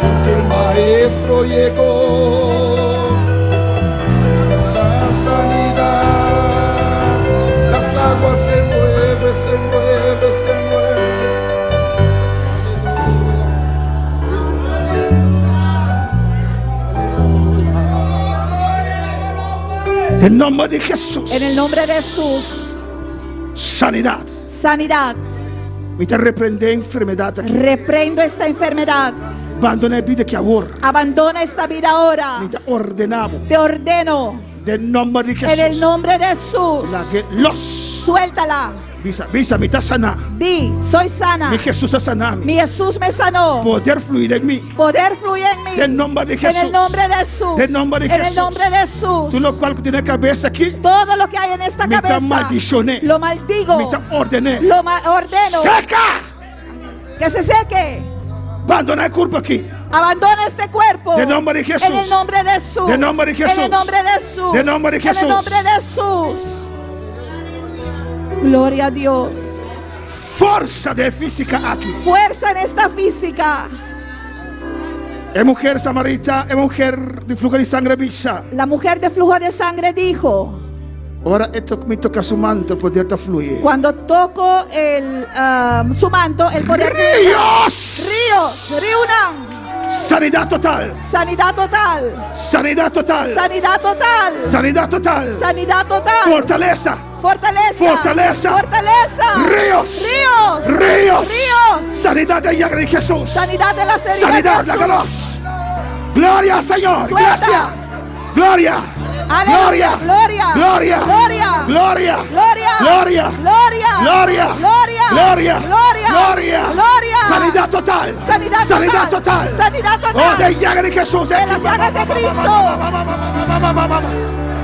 porque el maestro llegó. La sanidad, las aguas se mueven, se mueven, se mueven. En el nombre de Jesús. En el nombre de Jesús. Sanidad. Sanidad. Me te reprende enfermedad aquí. Reprendo esta enfermedad. Abandona vida que ahora. Abandona esta vida ahora. Me te ordenamos. Te ordeno. En nombre de Jesús. En el nombre de Jesús. La que los. Suéltala. Visa, me está sana. Di, soy sana. Mi Jesús es sanado. Mi Jesús me sanó. Poder fluir en mí. Poder fluye en mí. En nombre de Jesús. En el nombre de Jesús. En nombre de En el Jesús. nombre de Jesús. Tú lo cual tiene cabeza aquí. Todo lo que hay en esta Me te cabeza. maldicioné. Lo maldigo. Me te ordené. Lo ordeno. Seca. Que se seque. Abandona el cuerpo aquí. Abandona este cuerpo. En nombre de Jesús. En el nombre de Jesús. En nombre de Jesús. En el nombre de Jesús. En nombre de Jesús. En el nombre de Jesús. Gloria a Dios. Fuerza de física aquí. Fuerza en esta física. Es mujer samarita, es mujer de flujo de sangre visa. La mujer de flujo de sangre dijo: Ahora esto me toca su manto, el poder te fluye. cuando toco su manto, el poder ¡Ríos! ríos, riunan. Sanidad total. Sanidad total. Sanidad total. Sanidad total. Sanidad total. Sanidad total. Fortaleza. Fortaleza. Fortaleza. Fortaleza. Ríos. Ríos. Ríos. Ríos. Sanidad de llaga de Jesús. Sanidad de las heridas Sanidad de de la Jesús. galos. Gloria al Señor. Suelta. Gracias. Gloria. Aleluya. Gloria. Gloria. Gloria. Gloria. Gloria. Gloria. Gloria. Gloria. Gloria. Gloria. Gloria. Gloria. Gloria. Sanidad total. Sanidad total. Sanidad total. Sanidad total. Oh, de llaga de Jesús. De las llagas de Cristo.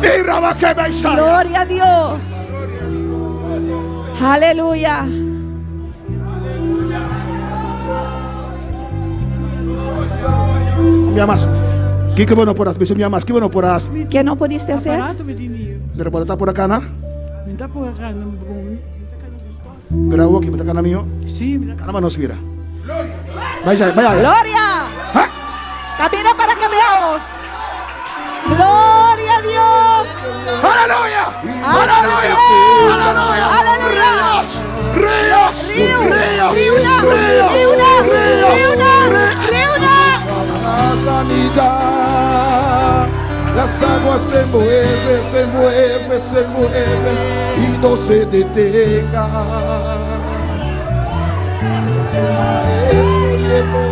Y raba que me sale. Gloria a Dios. Aleluya. Me amas. ¿Qué bueno por as? Me amas. ¿Qué bueno por as? ¿Qué no pudiste hacer? Pero por estar por acá, ¿no? Pero hago que me toca a mío. Sí, Caramba, nos mira. Vaya. Gloria. ¿Ah? Camina para que veamos. Gloria a Dios. ¡Aleluya! Aleluya. ¡Aleluya! Aleluya. ¡Ríos! La sanidad, las aguas se mueven, se mueven, se mueven y no se detengan. Maestro llegó.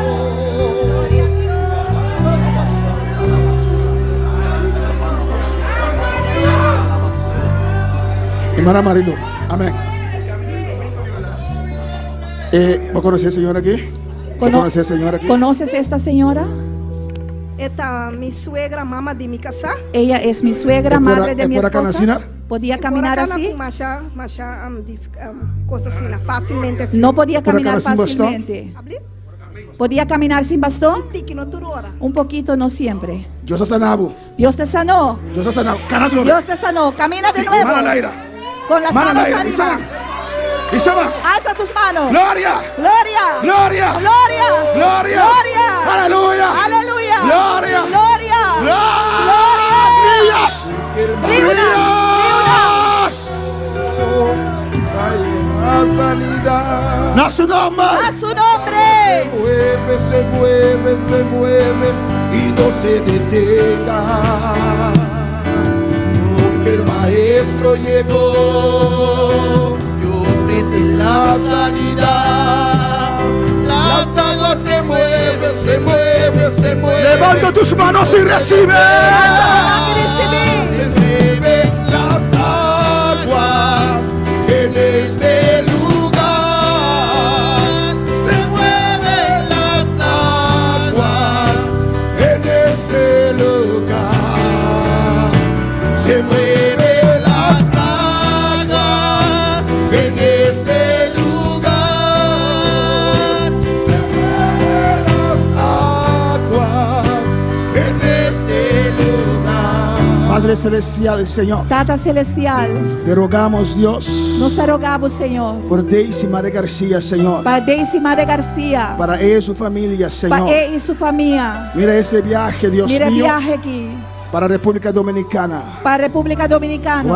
Hermana Marilu, amén. ¿Vos conocés a señora aquí? ¿Vos conocés a señora aquí? ¿Conoces a esta señora? Esta mi suegra, mamá de mi casa. Ella es mi suegra, ¿Es por madre de mi acá esposa. nacida? ¿Podía caminar así? Cosas así, fácilmente. Así. No podía ¿Por acá caminar sin bastón? fácilmente. ¿Podía caminar sin bastón? Tiki no tu hora. Un poquito, no siempre. Yo soy sanabo. Dios te sanó. Yo soy sanabo. Canatro. Dios te sanó. Camina de nuevo. Mana Naira. Con las Mana manos Naira. arriba. Isama. Alza tus manos. Gloria. Gloria. Gloria. Gloria. Gloria. Gloria. Aleluya. Aleluya. Gloria. Gloria. Gloria. Ríos. Ríos. La sanidad. A su nombre. A su nombre. Se mueve, se mueve y no se detenga. Porque el maestro llegó y ofrece la sanidad. Las aguas se mueven, se mueven, se mueven. Levanta tus manos y recibe. Se mueven las aguas en este lugar. Se mueven las aguas en este lugar. Se mueven las aguas en este lugar. Se mueven las Padre Celestial, Señor, Tata Celestial, te rogamos, Dios, nós te rogamos, Senhor, por Daisy Maria García, Señor, para Daisy Maria Garcia, para ella y su familia, para Señor. ele e sua família. Mira ese viaje, Dios Mira mío, viaje aqui para República Dominicana. para a República Dominicana.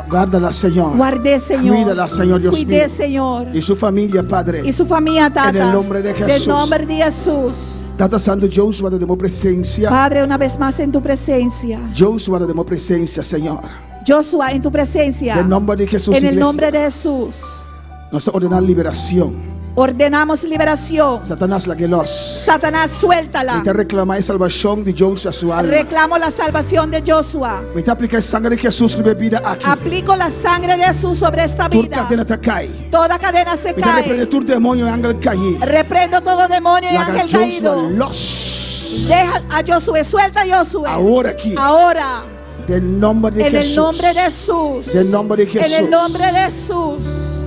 Guárdala, Señor. Guarde, Senhor. Cuídala, Señor Dios Cuide, mío. Senhor. Y su familia, Padre. E sua família, Tata. En el nombre de Jesús. Em nome de Jesus. Tata Santo Joshua, de presencia. Padre, uma vez mais em tu presença. Joshua, de presencia, Señor. Joshua, em tu presença. En el nombre de Jesús, En el iglesia. nombre de Jesús. Nos ordena liberación. Ordenamos liberación. Satanás, la gelos. Satanás, suéltala. Me te reclama salvación de Joshua a su alma. Reclamo la salvación de Joshua. Me te aplica el sangre de Jesús que bebida aquí. Aplico la sangre de Jesús sobre esta Tu vida. cadena te cae. Toda cadena se Me te cae. reprende tu demonio y ángel caído. Reprendo todo demonio y La ángel Joshua caído. los. Deja a Josué, suelta a Josué. Ahora aquí. Ahora, Del nombre de en Jesús. el nombre de Jesús. Del nombre de Jesús. En el nombre de Jesús.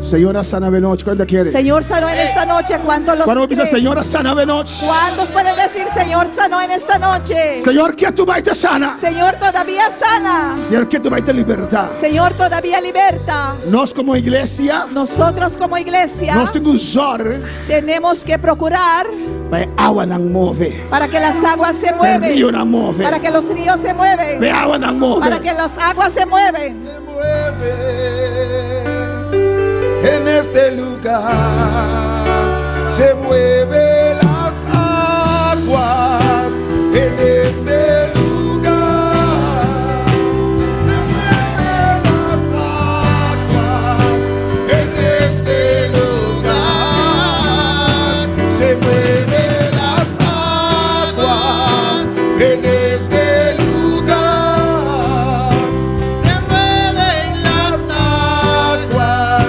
Señora sana Benoch, ¿cuándo quiere? Señor sanó en esta noche. ¿Cuántos los Cuando dice creen? Señora sana Benoch. ¿Cuántos pueden decir Señor sanó en esta noche? Señor, que tu baita sana. Señor todavía sana. Señor, que tu baita libertad. Señor todavía liberta. Nos como iglesia, Nosotros como iglesia nos tengo usar tenemos que procurar para agua nang move. para que las aguas se El mueven. río nang move. Para que los ríos se mueven. Para agua nang move. Para que las aguas se mueven. Se mueve en este lugar, se mueve las aguas en este lugar, se mueven las aguas en este lugar, se mueven las aguas en este lugar, se mueven las aguas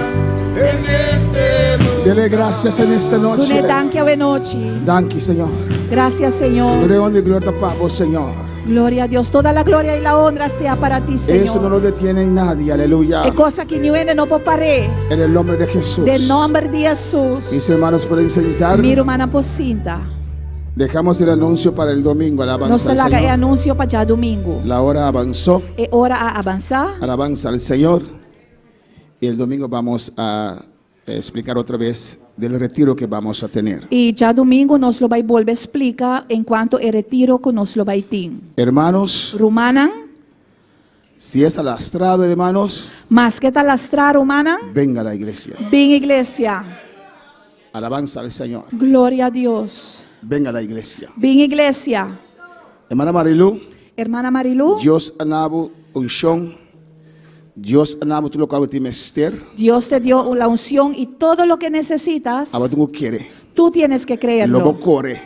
en este lugar. Dele gracias en esta noche. Dune danke a noche. Danke, Señor. Gracias, Señor. Dole honra y gloria para vos, Señor. Gloria a Dios. Toda la gloria y la honra sea para ti, Eso no lo Señor. detiene nadie. Aleluya. E cosa que niente non può parere. En el nombre de Jesús. Del nombre de Jesús. Mis hermanos pueden sentar. Mi hermana pocinta. Dejamos el anuncio para el domingo. Nos Alabanza al talaga e Señor. anuncio para già domingo. La hora avanzó. E ora a avanzar. Alabanza al Señor. Y el domingo vamos a explicar otra vez del retiro que vamos a tener. E già domingo nos lo vai volve explica en quanto e retiro que nos lo vai tin. Hermanos, Rumanan, si está lastrado, hermanos, mas que tal lastra rumanan? venga a la iglesia. Bin iglesia. Alabanza al Señor. Gloria a Dios. Venga a la iglesia. Bin iglesia. Hermana Marilu, Hermana Marilu, Dios anabu unción. Dios anabu tu lo que te mester. Dios te dio la unción y todo lo que necesitas, Abatungo quiere. tú tienes que Lobo creerlo. corre.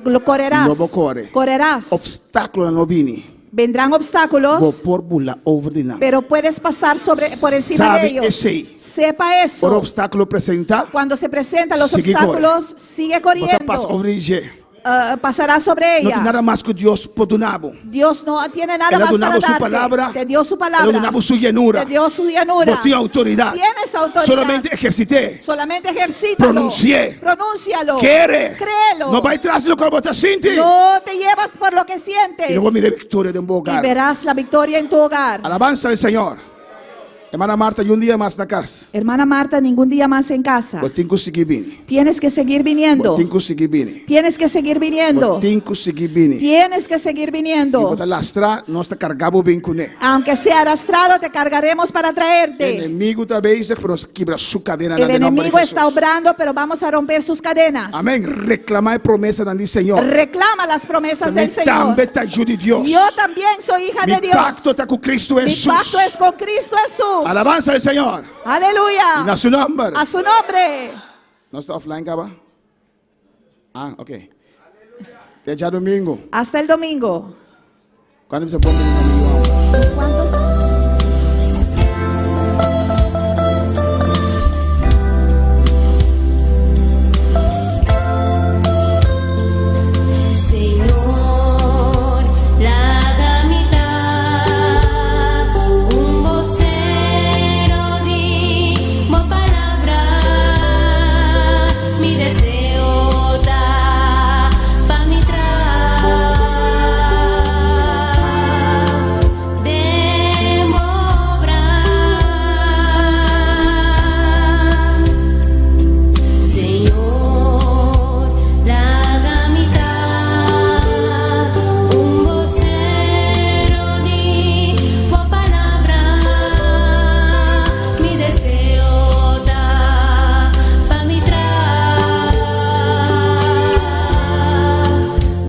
Lo correrás. Lobo corre. Correrás. Obstáculo no vini. Vendrán Bo obstáculos, por bula over the night. pero puedes pasar por encima de Sabe ellos. ese. Sepa Por eso. obstáculo presenta. Cuando se presentan los Sigue obstáculos, sigue Bota paz corriendo. over the Pasará sobre No tiene ella. nada más que Dios por donabo. Dios no tiene nada Él ha más para donado su darte. palabra. Te dio su Él ha palabra. donado su llenura. Te dio su llanura. Boté autoridad. Tienes autoridad. Solamente ejercité. Solamente ejercítalo. Pronuncié. Pronúncialo. Quiere. Créelo. No va atrás de lo que vos te sientes. No te llevas por lo que sientes. Y luego mire victoria de un Y hogar. verás la victoria en tu hogar. Alabanza al Señor. Hermana Marta, y un día más na casa. Hermana Marta, ningún día más en casa. Botinco sigibini. Tienes que seguir viniendo. Botinco sigibini. Tienes que seguir viniendo. Botinco sigibini. Tienes que seguir Si viniendo. bota lastra, no está cargado bien con él. Aunque sea arrastrado, te cargaremos para El traerte. enemigo está veis, pero nos quebra su cadena. El en el nombre de enemigo está Jesús. obrando, pero vamos a romper sus cadenas. Amén. Reclama promesa del Señor. Reclama las promesas del Señor. También te ayude Dios. Yo también soy hija Mi de Dios. pacto está con Cristo Mi Jesús. pacto es con Cristo Jesús. Alabanza al Señor. Y Aleluya. a su nombre. A su nombre. ¿No está offline, Gaba? Ah, ok. Ya domingo. Hasta el domingo. ¿Cuándo se pone el domingo? ¿Cuántos